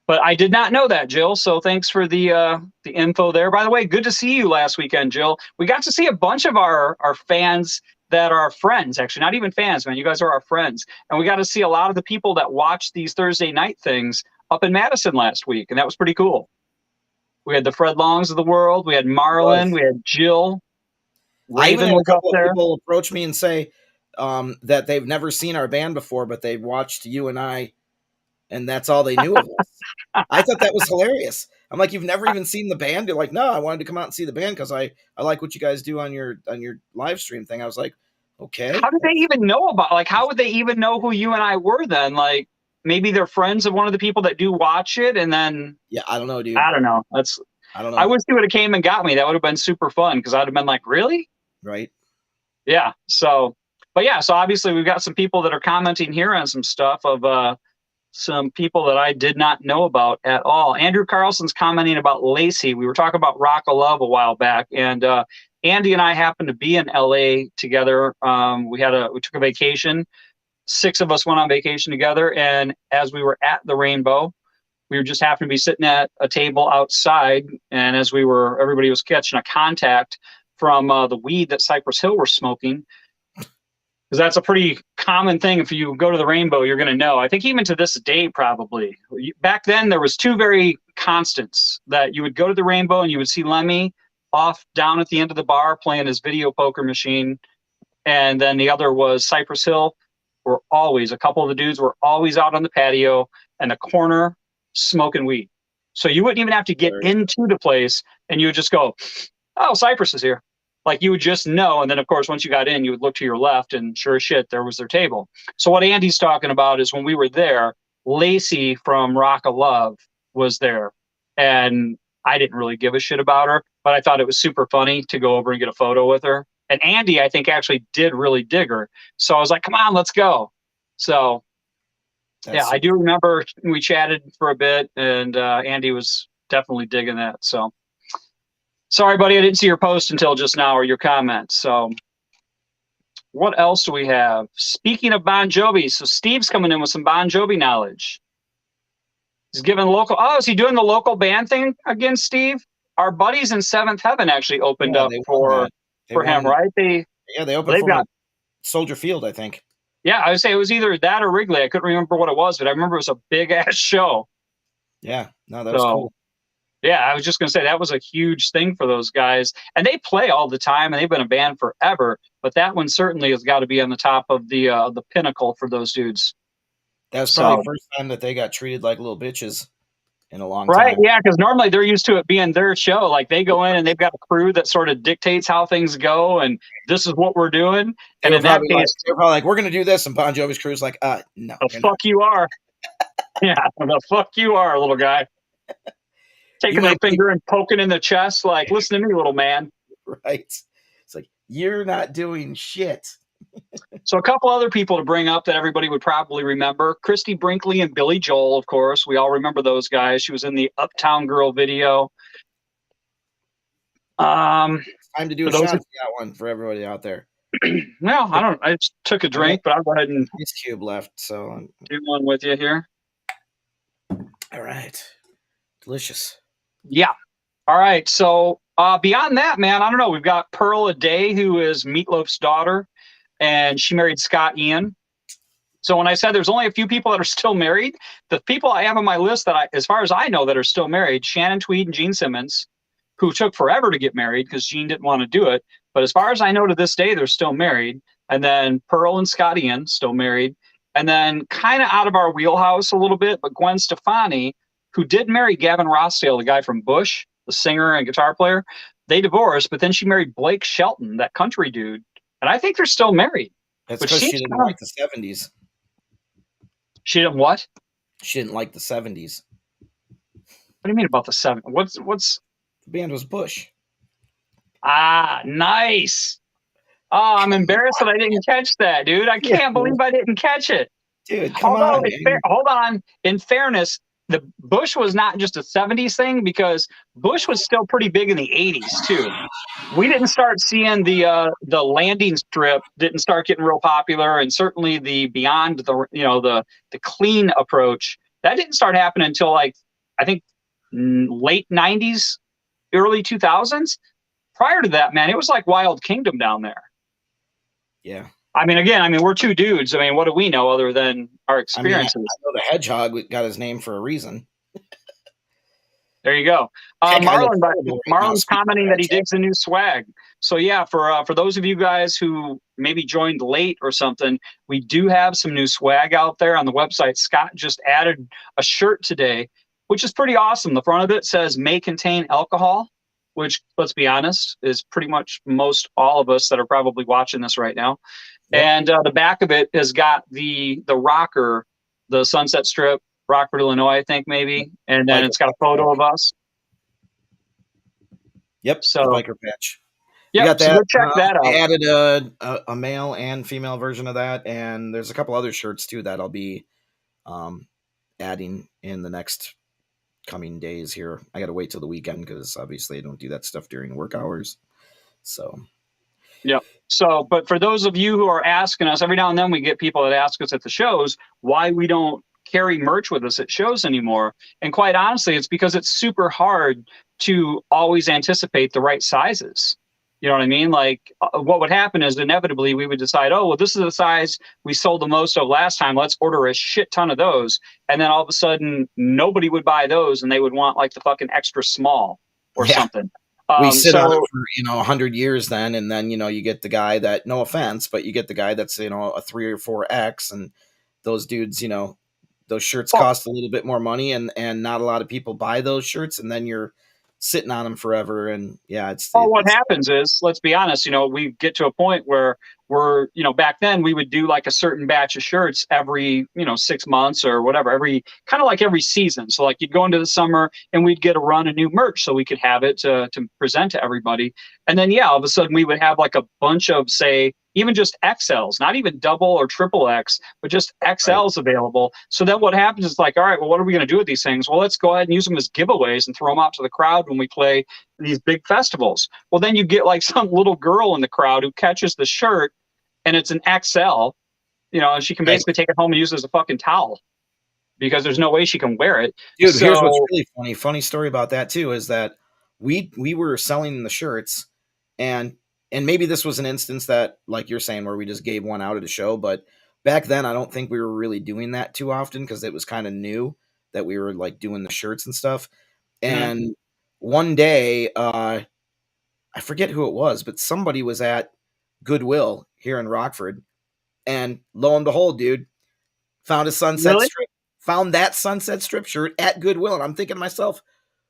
Speaker 2: But I did not know that, Jill. So thanks for the info there. By the way, good to see you last weekend, Jill. We got to see a bunch of our fans that are friends, actually, not even fans, man. You guys are our friends. And we got to see a lot of the people that watch these Thursday night things up in Madison last week. And that was pretty cool. We had the Fred Longs of the world. We had Marlon. We had Jill.
Speaker 1: I even
Speaker 2: Raven
Speaker 1: had a
Speaker 2: was up
Speaker 1: couple of
Speaker 2: there.
Speaker 1: people approach me and say that they've never seen our band before, but they watched you and I, and that's all they knew of us. I thought that was hilarious. I'm like, you've never even seen the band? You're like, no, I wanted to come out and see the band because I like what you guys do on your live stream thing. I was like, okay.
Speaker 2: How did they even know about, like, how would they even know who you and I were then? Like, maybe they're friends of one of the people that do watch it, and then
Speaker 1: Yeah, I don't know, dude.
Speaker 2: I don't know.
Speaker 1: I don't
Speaker 2: I
Speaker 1: know.
Speaker 2: wish he would have came and got me. That would have been super fun because I'd have been like, really?
Speaker 1: Right.
Speaker 2: Yeah. So, but yeah, so obviously we've got some people that are commenting here on some stuff of some people that I did not know about at all. Andrew Carlson's commenting about Lacey. We were talking about Rock of Love a while back, and Andy and I happened to be in LA together. We took a vacation. 6 of us went on vacation together, and as we were at the Rainbow, we were just happened to be sitting at a table outside, and as everybody was catching a contact from the weed that Cypress Hill were smoking, because that's a pretty common thing. If you go to the Rainbow, you're going to know. I think even to this day, probably. Back then, there was 2 very constants that you would go to the Rainbow and you would see Lemmy off down at the end of the bar playing his video poker machine, and then the other was Cypress Hill. A couple of the dudes were always out on the patio and the corner smoking weed. So you wouldn't even have to get into the place, and you would just go, oh, Cypress is here. Like, you would just know. And then, of course, once you got in, you would look to your left, and sure as shit, there was their table. So what Andy's talking about is when we were there, Lacey from Rock of Love was there. And I didn't really give a shit about her, but I thought it was super funny to go over and get a photo with her. And Andy, I think, actually did really dig her. So I was like, come on, let's go. So, yeah, I do remember we chatted for a bit, and Andy was definitely digging that. So, sorry, buddy, I didn't see your post until just now, or your comment. So, what else do we have? Speaking of Bon Jovi, so Steve's coming in with some Bon Jovi knowledge. He's giving local. Oh, is he doing the local band thing again, Steve? Our buddies in Seventh Heaven actually opened up for him, right? They
Speaker 1: opened for Soldier Field, I think.
Speaker 2: Yeah, I would say it was either that or Wrigley. I couldn't remember what it was, but I remember it was a big ass show.
Speaker 1: Yeah, no, that was cool.
Speaker 2: Yeah, I was just gonna say that was a huge thing for those guys, and they play all the time, and they've been a band forever. But that one certainly has got to be on the top of the pinnacle for those dudes.
Speaker 1: That was probably the first time that they got treated like little bitches in a long time.
Speaker 2: Right? Yeah, because normally they're used to it being their show. Like, they go in and they've got a crew that sort of dictates how things go, and this is what we're doing. And in that case,
Speaker 1: they're probably like, "We're going to do this," and Bon Jovi's crew's like, "No,
Speaker 2: the fuck you are." Yeah, the fuck you are, little guy. Taking their finger and poking in the chest, like, listen to me, little man.
Speaker 1: Right. It's like, you're not doing shit.
Speaker 2: So a couple other people to bring up that everybody would probably remember. Christy Brinkley and Billy Joel, of course. We all remember those guys. She was in the Uptown Girl video.
Speaker 1: Time to do a shot for that one for everybody out there.
Speaker 2: Well, I just took a drink, but I'll go ahead and
Speaker 1: Ice Cube left, so
Speaker 2: do one with you here.
Speaker 1: All right. Delicious.
Speaker 2: Yeah. All right. So beyond that, man, I don't know. We've got Pearl Aday, who is Meatloaf's daughter, and she married Scott Ian. So when I said there's only a few people that are still married, the people I have on my list that as far as I know, that are still married, Shannon Tweed and Gene Simmons, who took forever to get married because Gene didn't want to do it. But as far as I know to this day, they're still married. And then Pearl and Scott Ian, still married. And then kind of out of our wheelhouse a little bit, but Gwen Stefani, who did marry Gavin Rossdale, the guy from Bush, the singer and guitar player. They divorced, but then she married Blake Shelton, that country dude. And I think they're still married.
Speaker 1: That's because she didn't like the 70s.
Speaker 2: She didn't what?
Speaker 1: She didn't like the 70s.
Speaker 2: What do you mean about the 70s? What's
Speaker 1: the band was Bush.
Speaker 2: Ah, nice. Oh, I'm embarrassed that I didn't catch that, dude. I can't believe I didn't catch it.
Speaker 1: Dude, come on.
Speaker 2: Hold on. In fairness, the Bush was not just a 70s thing, because Bush was still pretty big in the 80s too. We didn't start seeing the landing strip didn't start getting real popular, and certainly the beyond the clean approach that didn't start happening until like I think late 90s, early 2000s. Prior to that, man, it was like Wild Kingdom down there.
Speaker 1: Yeah.
Speaker 2: I mean, again, we're two dudes. I mean, what do we know other than our experiences?
Speaker 1: I know the hedgehog got his name for a reason.
Speaker 2: There you go. Marlon's commenting that he digs the new swag. So yeah, for those of you guys who maybe joined late or something, we do have some new swag out there on the website. Scott just added a shirt today, which is pretty awesome. The front of it says "may contain alcohol," which, let's be honest, is pretty much most all of us that are probably watching this right now. Yep. And the back of it has got the rocker, the Sunset Strip, Rockford, Illinois, I think maybe, and then it's got a photo of us.
Speaker 1: Yep.
Speaker 2: So
Speaker 1: biker patch.
Speaker 2: Yeah,
Speaker 1: got that.
Speaker 2: So go check that out.
Speaker 1: I added a male and female version of that, and there's a couple other shirts too that I'll be adding in the next coming days here. I got to wait till the weekend because obviously I don't do that stuff during work hours. So.
Speaker 2: Yeah. So, but for those of you who are asking us, every now and then we get people that ask us at the shows why we don't carry merch with us at shows anymore. And quite honestly, it's because it's super hard to always anticipate the right sizes. You know what I mean? Like what would happen is inevitably we would decide, oh, well, this is the size we sold the most of last time. Let's order a shit ton of those. And then all of a sudden nobody would buy those and they would want like the fucking extra small or something.
Speaker 1: We sit on it for, 100 years then, and then, you get the guy that, no offense, but you get the guy that's, a 3 or 4X, and those dudes, those shirts cost a little bit more money, and not a lot of people buy those shirts, and then you're sitting on them forever, and
Speaker 2: what happens is, let's be honest, we get to a point where we're, back then we would do like a certain batch of shirts every, 6 months or whatever, every season. So like you'd go into the summer and we'd get a run of new merch so we could have it to present to everybody. And then, all of a sudden we would have like a bunch of, say, even just XLs, not even double or triple X, but just XLs available. So then what happens is like, all right, well, what are we going to do with these things? Well, let's go ahead and use them as giveaways and throw them out to the crowd when we play these big festivals. Well, then you get like some little girl in the crowd who catches the shirt and it's an XL, and she can basically take it home and use it as a fucking towel because there's no way she can wear it.
Speaker 1: Dude, here's what's really funny. Funny story about that too is that we were selling the shirts, and maybe this was an instance that, like you're saying, where we just gave one out at a show, but back then I don't think we were really doing that too often because it was kind of new that we were like doing the shirts and stuff. And one day, I forget who it was, but somebody was at Goodwill here in Rockford, and lo and behold, dude, found a Sunset Strip, found that Sunset Strip shirt at Goodwill, and I'm thinking to myself,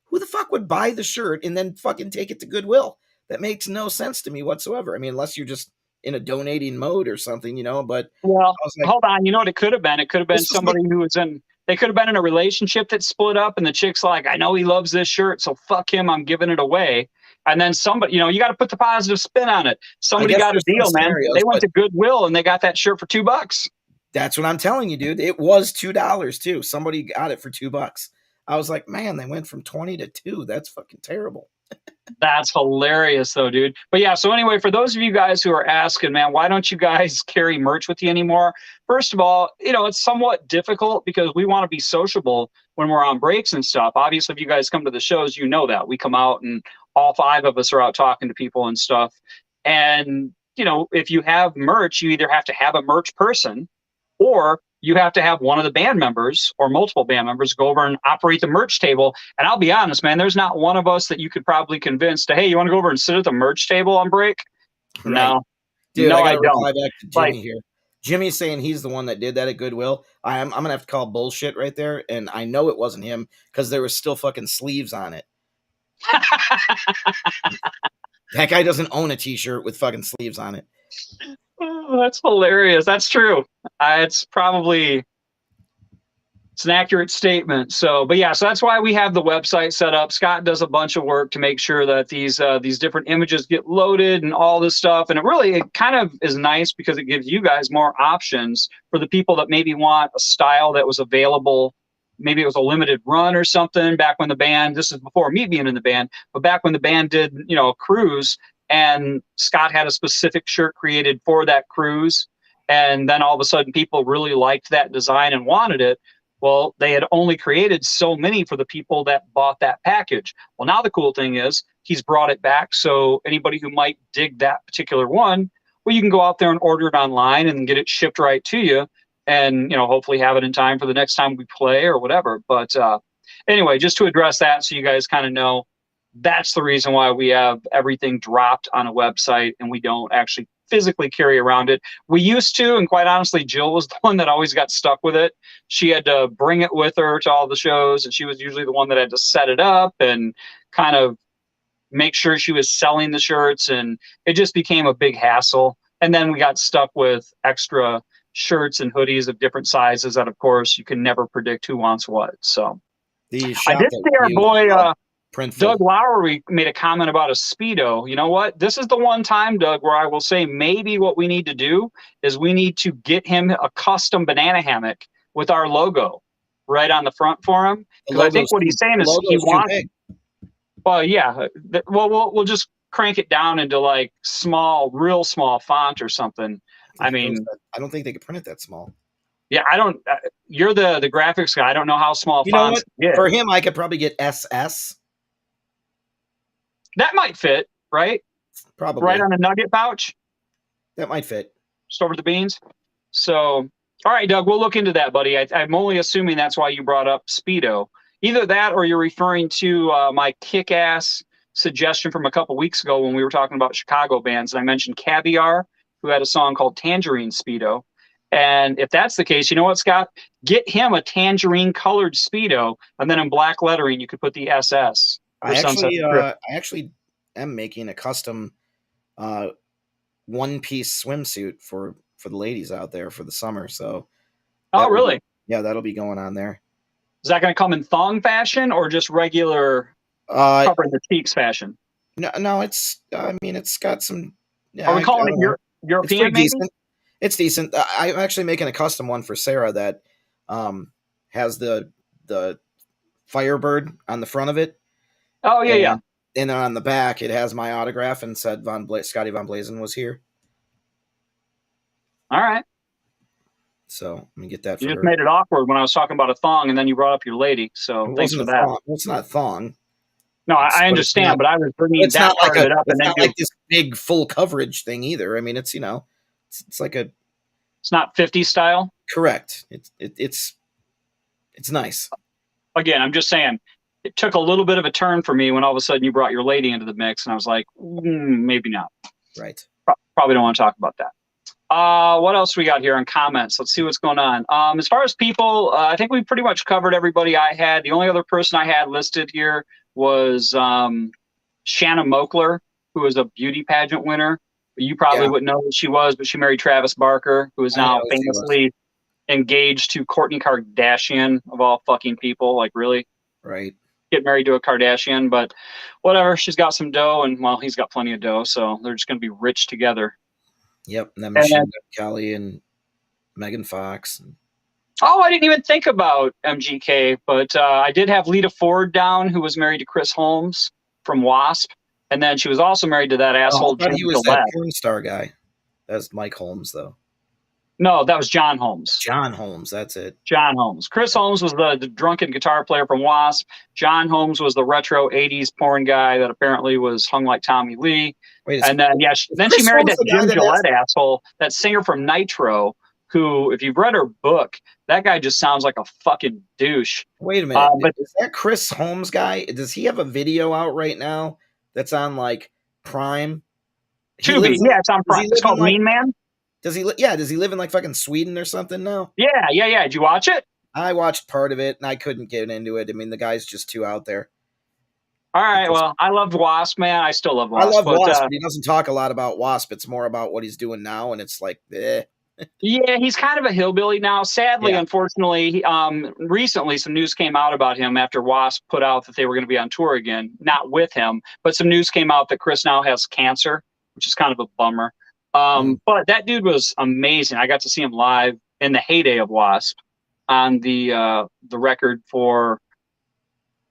Speaker 1: who the fuck would buy the shirt and then fucking take it to Goodwill? That makes no sense to me whatsoever. I mean, unless you're just in a donating mode or something, but
Speaker 2: well, hold on, you know what it could have been? It could have been somebody who was they could have been in a relationship that split up, and the chick's like, I know he loves this shirt, so fuck him, I'm giving it away. And then somebody, you got to put the positive spin on it. Somebody got a deal, man. They went to Goodwill and they got that shirt for $2.
Speaker 1: That's what I'm telling you, dude. It was $2 too. Somebody got it for $2. I was like, man, they went from 20 to 2. That's fucking terrible.
Speaker 2: That's hilarious though, dude. But yeah, so anyway, for those of you guys who are asking, man, why don't you guys carry merch with you anymore? First of all, it's somewhat difficult because we want to be sociable when we're on breaks and stuff. Obviously, if you guys come to the shows, you know that. We come out and all 5 of us are out talking to people and stuff. And, if you have merch, you either have to have a merch person or you have to have one of the band members or multiple band members go over and operate the merch table. And I'll be honest, man, there's not one of us that you could probably convince to, hey, you want to go over and sit at the merch table on break? Right. No.
Speaker 1: Dude, no, I don't. Back to Jimmy here. Jimmy's saying he's the one that did that at Goodwill. I'm going to have to call bullshit right there. And I know it wasn't him because there was still fucking sleeves on it. That guy doesn't own a t-shirt with fucking sleeves on it.
Speaker 2: Oh, that's hilarious. That's true. It's an accurate statement. So, but yeah, so that's why we have the website set up. Scott does a bunch of work to make sure that these different images get loaded and all this stuff. And it kind of is nice because it gives you guys more options for the people that maybe want a style that was available maybe it was a limited run or something back when the band, this is before me being in the band, but back when the band did, a cruise, and Scott had a specific shirt created for that cruise. And then all of a sudden people really liked that design and wanted it. Well, they had only created so many for the people that bought that package. Well, now the cool thing is he's brought it back. So anybody who might dig that particular one, well, you can go out there and order it online and get it shipped right to you, and hopefully have it in time for the next time we play or whatever. But anyway, just to address that, so you guys kind of know, that's the reason why we have everything dropped on a website and we don't actually physically carry around it. We used to, and quite honestly, Jill was the one that always got stuck with it. She had to bring it with her to all the shows, and she was usually the one that had to set it up and kind of make sure she was selling the shirts, and it just became a big hassle. And then we got stuck with extra shirts and hoodies of different sizes that, of course, you can never predict who wants what. So I did see our boy Doug Lowry made a comment about a Speedo. You know what? This is the one time, Doug, where I will say maybe what we need to do is we need to get him a custom banana hammock with our logo right on the front for him. Because I think what he's saying is he wants. Well, yeah. We'll just crank it down into like real small font or something. I
Speaker 1: don't think they could print it that small.
Speaker 2: Yeah, I don't. You're the graphics guy. I don't know how small fonts get.
Speaker 1: For him, I could probably get SS.
Speaker 2: That might fit, right?
Speaker 1: Probably.
Speaker 2: Right on a nugget pouch?
Speaker 1: That might fit.
Speaker 2: Just over the beans? So, all right, Doug, we'll look into that, buddy. I'm only assuming that's why you brought up Speedo. Either that or you're referring to my kick-ass suggestion from a couple weeks ago when we were talking about Chicago bands, and I mentioned Caviar, who had a song called Tangerine Speedo. And if that's the case, you know what, Scott? Get him a tangerine-colored Speedo, and then in black lettering, you could put the SS.
Speaker 1: I actually am making a custom one-piece swimsuit for the ladies out there for the summer. So,
Speaker 2: really?
Speaker 1: That'll be going on there.
Speaker 2: Is that going to come in thong fashion or just regular covering the cheeks fashion?
Speaker 1: No, it's. It's got some.
Speaker 2: Are we calling it European? Maybe?
Speaker 1: Decent. It's decent. I'm actually making a custom one for Sarah that has the Firebird on the front of it.
Speaker 2: Oh, yeah.
Speaker 1: And then on the back, it has my autograph and said Scotty Von Blazin was here.
Speaker 2: All right.
Speaker 1: So let me get that for
Speaker 2: You
Speaker 1: her.
Speaker 2: just made it awkward when I was talking about a thong, and then you brought up your lady. So thanks for that.
Speaker 1: Well, it's not thong.
Speaker 2: No, I understand, but I was bringing that part of it up.
Speaker 1: It's not like this big full coverage thing either. I mean, it's, it's like a...
Speaker 2: It's not 50 style?
Speaker 1: Correct. It's nice.
Speaker 2: Again, I'm just saying, it took a little bit of a turn for me when all of a sudden you brought your lady into the mix, and I was like, maybe not.
Speaker 1: Right.
Speaker 2: Probably don't want to talk about that. What else we got here in comments? Let's see what's going on. As far as people, I think we pretty much covered everybody I had. The only other person I had listed here was Shanna Mokler, who is a beauty pageant winner. You probably wouldn't know who she was, but she married Travis Barker, who is now famously engaged to Kourtney Kardashian, of all fucking people. Like, really?
Speaker 1: Right.
Speaker 2: Get married to a Kardashian, but whatever. She's got some dough, and, well, he's got plenty of dough, so they're just going to be rich together.
Speaker 1: Yep, and then Machine Gun Kelly and Megan Fox.
Speaker 2: Oh, I didn't even think about MGK, but I did have Lita Ford down, who was married to Chris Holmes from Wasp, and then she was also married to that asshole.
Speaker 1: I thought he was that porn star guy. That's Mike Holmes, though.
Speaker 2: No, that was John Holmes.
Speaker 1: John Holmes, that's it.
Speaker 2: John Holmes. Chris Holmes was the drunken guitar player from Wasp. John Holmes was the retro 80s porn guy that apparently was hung like Tommy Lee. And then, she married that Jim Gillette asshole, that singer from Nitro, who, if you've read her book, that guy just sounds like a fucking douche.
Speaker 1: Wait a minute. But is that Chris Holmes guy? Does he have a video out right now that's on, like, Prime?
Speaker 2: Tubi. Yeah, it's on Prime. It's called Mean Man.
Speaker 1: Does he live in like fucking Sweden or something now?
Speaker 2: Yeah. Did you watch it?
Speaker 1: I watched part of it and I couldn't get into it. I mean, the guy's just too out there.
Speaker 2: All right. Well, I loved Wasp, man. I still love Wasp.
Speaker 1: I love Wasp, but he doesn't talk a lot about Wasp. It's more about what he's doing now, and it's like, eh.
Speaker 2: Yeah, he's kind of a hillbilly now. Sadly, unfortunately, recently some news came out about him after Wasp put out that they were going to be on tour again. Not with him, but some news came out that Chris now has cancer, which is kind of a bummer. But that dude was amazing. I got to see him live in the heyday of Wasp. on the record for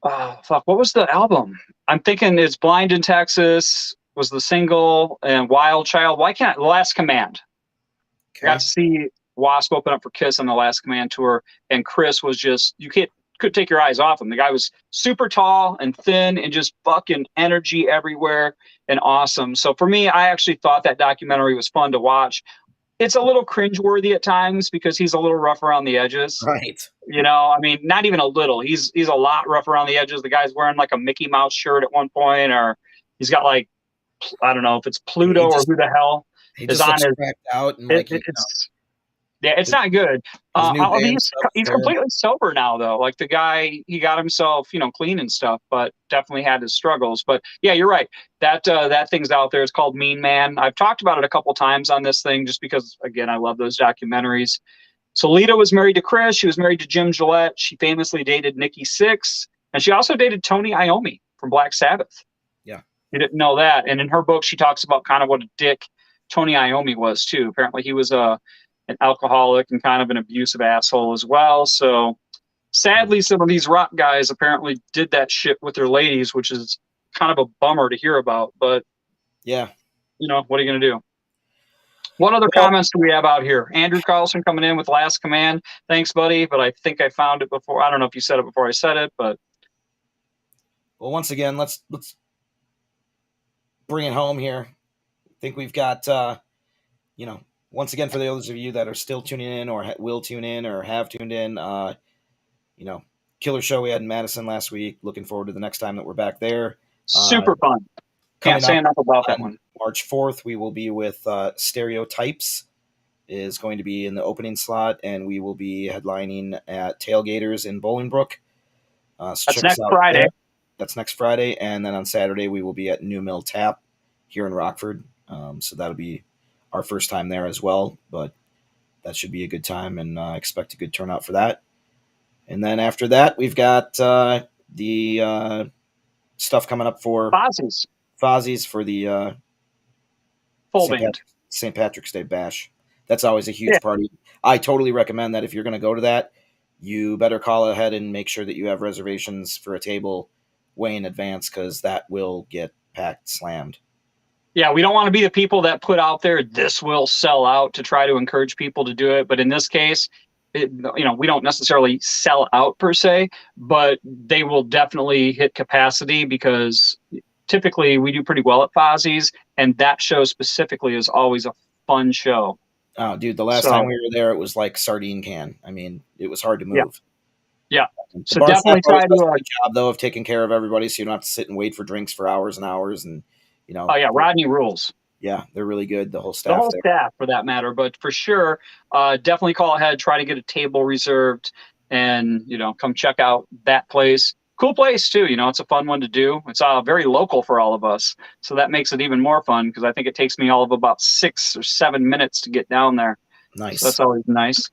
Speaker 2: what was the album? I'm thinking it's Blind in Texas was the single, and Wild Child. Why can't The Last Command?
Speaker 1: Okay.
Speaker 2: I got to see Wasp open up for Kiss on the Last Command tour, and Chris was just, you could take your eyes off him. The guy was super tall and thin and just fucking energy everywhere and awesome. So for me, I actually thought that documentary was fun to watch. It's a little cringeworthy at times because he's a little rough around the edges.
Speaker 1: Right.
Speaker 2: You know, I mean, not even a little. He's a lot rough around the edges. The guy's wearing like a Mickey Mouse shirt at one point, or he's got like, I don't know if it's Pluto or who the hell
Speaker 1: is on his cracked out and like
Speaker 2: it's not good. He's completely sober now, though. Like the guy, he got himself, clean and stuff, but definitely had his struggles. But yeah, you're right. That thing's out there. It's called Mean Man. I've talked about it a couple times on this thing, just because, again, I love those documentaries. So Lita was married to Chris. She was married to Jim Gillette. She famously dated Nikki Sixx, and she also dated Tony Iommi from Black Sabbath.
Speaker 1: Yeah,
Speaker 2: you didn't know that. And in her book, she talks about kind of what a dick Tony Iommi was too. Apparently, he was an alcoholic and kind of an abusive asshole as well. So sadly, some of these rock guys apparently did that shit with their ladies, which is kind of a bummer to hear about. But
Speaker 1: yeah,
Speaker 2: what are you going to do? What other comments do we have out here? Andrew Carlson coming in with Last Command. Thanks, buddy. But I think I found it before. I don't know if you said it before I said it, but.
Speaker 1: Well, once again, let's bring it home here. I think we've got, once again, for those of you that are still tuning in or will tune in or have tuned in, killer show we had in Madison last week. Looking forward to the next time that we're back there.
Speaker 2: Super fun. Can't say enough about that one.
Speaker 1: March 4th, we will be with Stereotypes is going to be in the opening slot, and we will be headlining at Tailgaters in Bolingbrook. So
Speaker 2: that's next Friday.
Speaker 1: There. That's next Friday, and then on Saturday we will be at New Mill Tap here in Rockford. So that'll be our first time there as well, but that should be a good time, and I expect a good turnout for that. And then after that, we've got the stuff coming up for Fozzie's for the St. Patrick's Day Bash. That's always a huge party. I totally recommend that if you're going to go to that, you better call ahead and make sure that you have reservations for a table way in advance, because that will get packed slammed.
Speaker 2: Yeah, we don't want to be the people that put out there, this will sell out, to try to encourage people to do it. But in this case, we don't necessarily sell out per se, but they will definitely hit capacity, because typically we do pretty well at Fozzie's, and that show specifically is always a fun show.
Speaker 1: Oh, dude, the last time we were there, it was like sardine can. I mean, it was hard to move.
Speaker 2: Yeah. So definitely try to do
Speaker 1: a job, though, of taking care of everybody, so you don't have to sit and wait for drinks for hours and hours. And
Speaker 2: oh yeah, Rodney rules.
Speaker 1: Yeah, they're really good. The whole staff.
Speaker 2: The whole staff, for that matter. But for sure, definitely call ahead. Try to get a table reserved, and come check out that place. Cool place too. It's a fun one to do. It's very local for all of us, so that makes it even more fun, because I think it takes me all of about 6 or 7 minutes to get down there.
Speaker 1: Nice.
Speaker 2: So that's always nice.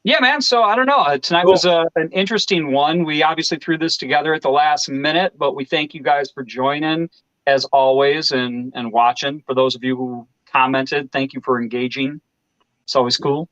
Speaker 2: Yeah, man. So I don't know. Tonight was an interesting one. We obviously threw this together at the last minute, but we thank you guys for joining as always and watching. For those of you who commented, thank you for engaging. It's always cool.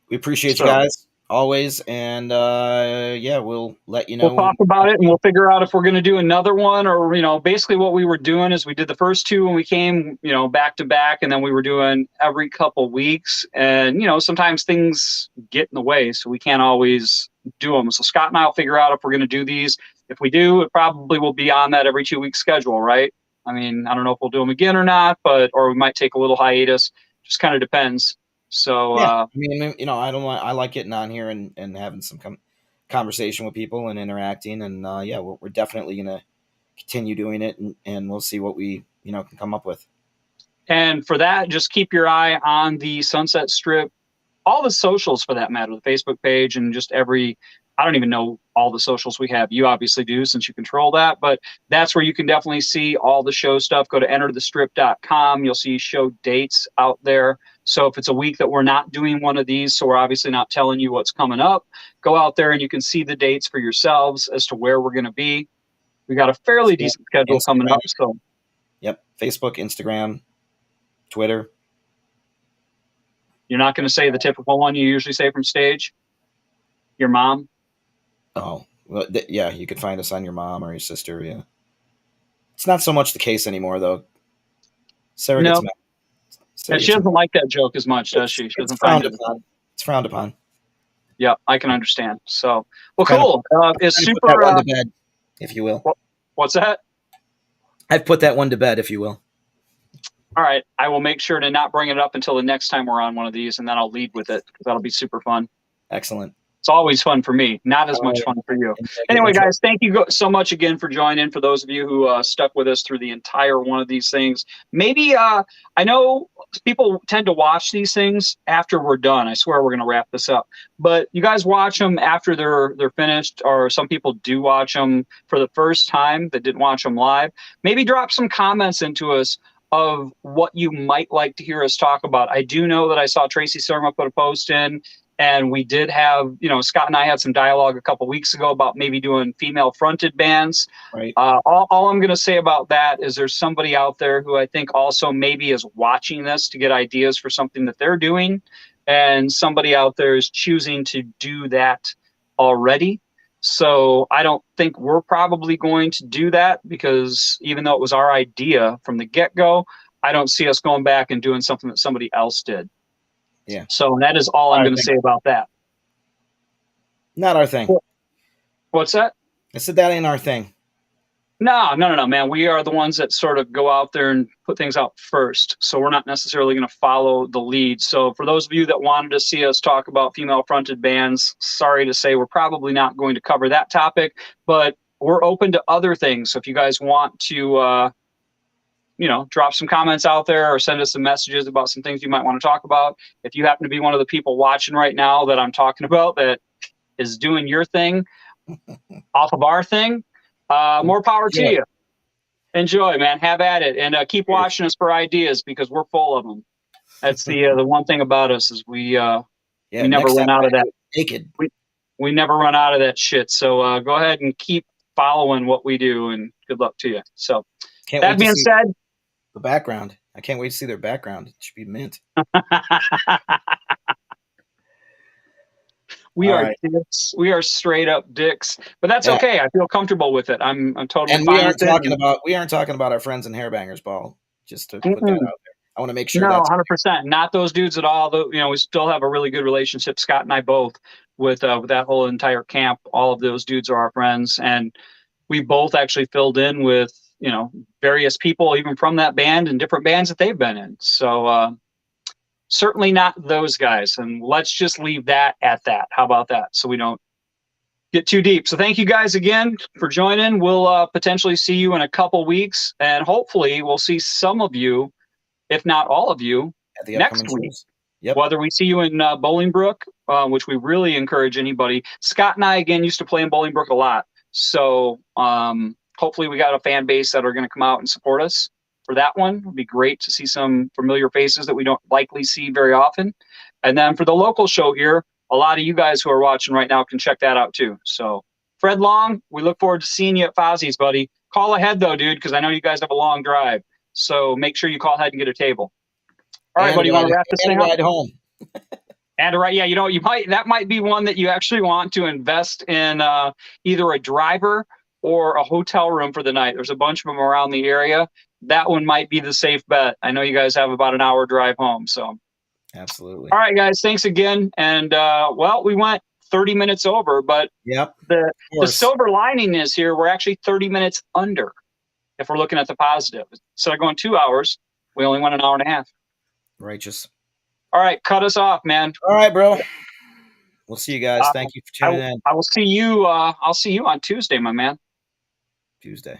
Speaker 1: We appreciate you guys always, and we'll let you know.
Speaker 2: We'll talk about it, and we'll figure out if we're going to do another one, or basically what we were doing is we did the first two when we came, back to back, and then we were doing every couple weeks, and sometimes things get in the way, so we can't always do them. So Scott and I will figure out if we're going to do these. If we do, it probably will be on that every 2 week schedule, right? I mean, I don't know if we'll do them again or not, or we might take a little hiatus. Just kind of depends. So
Speaker 1: I mean, I like getting on here and having some conversation with people and interacting, and we're definitely gonna continue doing it, and we'll see what we can come up with.
Speaker 2: And for that, just keep your eye on the Sunset Strip, all the socials for that matter, the Facebook page, and just I don't even know all the socials we have. You obviously do, since you control that, but that's where you can definitely see all the show stuff. Go to enterthestrip.com. You'll see show dates out there. So if it's a week that we're not doing one of these, so we're obviously not telling you what's coming up, go out there and you can see the dates for yourselves as to where we're going to be. We got a fairly decent schedule coming up. So,
Speaker 1: yep, Facebook, Instagram, Twitter.
Speaker 2: You're not going to say the typical one you usually say from stage? Your mom?
Speaker 1: Oh, well, yeah, you could find us on your mom or your sister. Yeah, it's not so much the case anymore, though. Sarah gets
Speaker 2: No.
Speaker 1: mad.
Speaker 2: And she doesn't like that joke as much, does she? She
Speaker 1: It's
Speaker 2: doesn't find
Speaker 1: frowned
Speaker 2: it.
Speaker 1: upon. It's frowned upon.
Speaker 2: Yeah, I can understand. So, well,
Speaker 1: Kind of,
Speaker 2: cool. It's
Speaker 1: kind of
Speaker 2: super.
Speaker 1: put that one to bed, if you will.
Speaker 2: What's that?
Speaker 1: I've put that one to bed, if you will.
Speaker 2: All right. I will make sure to not bring it up until the next time we're on one of these, and then I'll lead with it because that'll be super fun.
Speaker 1: Excellent.
Speaker 2: It's always fun for me, not as much fun for you. Anyway, guys, thank you so much again for joining. For those of you who stuck with us through the entire one of these things, maybe I know people tend to watch these things after we're done. I swear we're going to wrap this up, but you guys watch them after they're finished, or some people do watch them for the first time that didn't watch them live. Maybe drop some comments into us of what you might like to hear us talk about. I do know that I saw Tracy Serma put a post in. And we did have, Scott and I had some dialogue a couple weeks ago about maybe doing female-fronted bands.
Speaker 1: Right.
Speaker 2: All I'm going to say about that is there's somebody out there who I think also maybe is watching this to get ideas for something that they're doing. And somebody out there is choosing to do that already. So I don't think we're probably going to do that because even though it was our idea from the get-go, I don't see us going back and doing something that somebody else did.
Speaker 1: Yeah.
Speaker 2: So that is all I'm going to say about that.
Speaker 1: Not our thing.
Speaker 2: What's that?
Speaker 1: I said that ain't our thing.
Speaker 2: No, man. We are the ones that sort of go out there and put things out first. So we're not necessarily going to follow the lead. So for those of you that wanted to see us talk about female-fronted bands, sorry to say we're probably not going to cover that topic, but we're open to other things. So if you guys want to drop some comments out there or send us some messages about some things you might want to talk about. If you happen to be one of the people watching right now that I'm talking about that is doing your thing off of our thing, more power to you. Enjoy, man. Have at it. And keep watching us for ideas because we're full of them. That's the one thing about us is we never run out of that.
Speaker 1: Naked.
Speaker 2: We never run out of that shit. So go ahead and keep following what we do and good luck to you. So that being said,
Speaker 1: the background. I can't wait to see their background. It should be mint.
Speaker 2: We are dicks. We are straight up dicks. But that's okay. I feel comfortable with it. I'm totally
Speaker 1: and
Speaker 2: fine
Speaker 1: we aren't
Speaker 2: with
Speaker 1: talking
Speaker 2: it.
Speaker 1: about we aren't talking about our friends in Hairbangers Ball. Just to put that out there. I want to make sure
Speaker 2: that's 100%. Not those dudes at all. We still have a really good relationship, Scott and I both, with that whole entire camp. All of those dudes are our friends. And we both actually filled in with various people, even from that band and different bands that they've been in. So certainly not those guys. And let's just leave that at that. How about that? So we don't get too deep. So thank you guys again for joining. We'll potentially see you in a couple weeks. And hopefully we'll see some of you, if not all of you, next week.
Speaker 1: Yep.
Speaker 2: Whether we see you in Bolingbrook, which we really encourage anybody. Scott and I, again, used to play in Bolingbrook a lot. So hopefully we got a fan base that are going to come out and support us for that one. It'd be great to see some familiar faces that we don't likely see very often. And then for the local show here, a lot of you guys who are watching right now can check that out too. So Fred Long, we look forward to seeing you at Fozzie's, buddy. Call ahead though, dude, because I know you guys have a long drive. So make sure you call ahead and get a table. All right, buddy, you want to wrap this thing up?
Speaker 1: Ride home.
Speaker 2: And that might be one that you actually want to invest in either a driver or a hotel room for the night. There's a bunch of them around the area. That one might be the safe bet. I know you guys have about an hour drive home. So
Speaker 1: absolutely.
Speaker 2: All right, guys, thanks again. And we went 30 minutes over, but the silver lining is here, we're actually 30 minutes under if we're looking at the positive. Instead of going 2 hours, we only went an hour and a half.
Speaker 1: Righteous.
Speaker 2: All right, cut us off, man.
Speaker 1: All right, bro. We'll see you guys. Thank you for tuning in.
Speaker 2: I will see you. I'll see you on Tuesday, my man.
Speaker 1: Tuesday.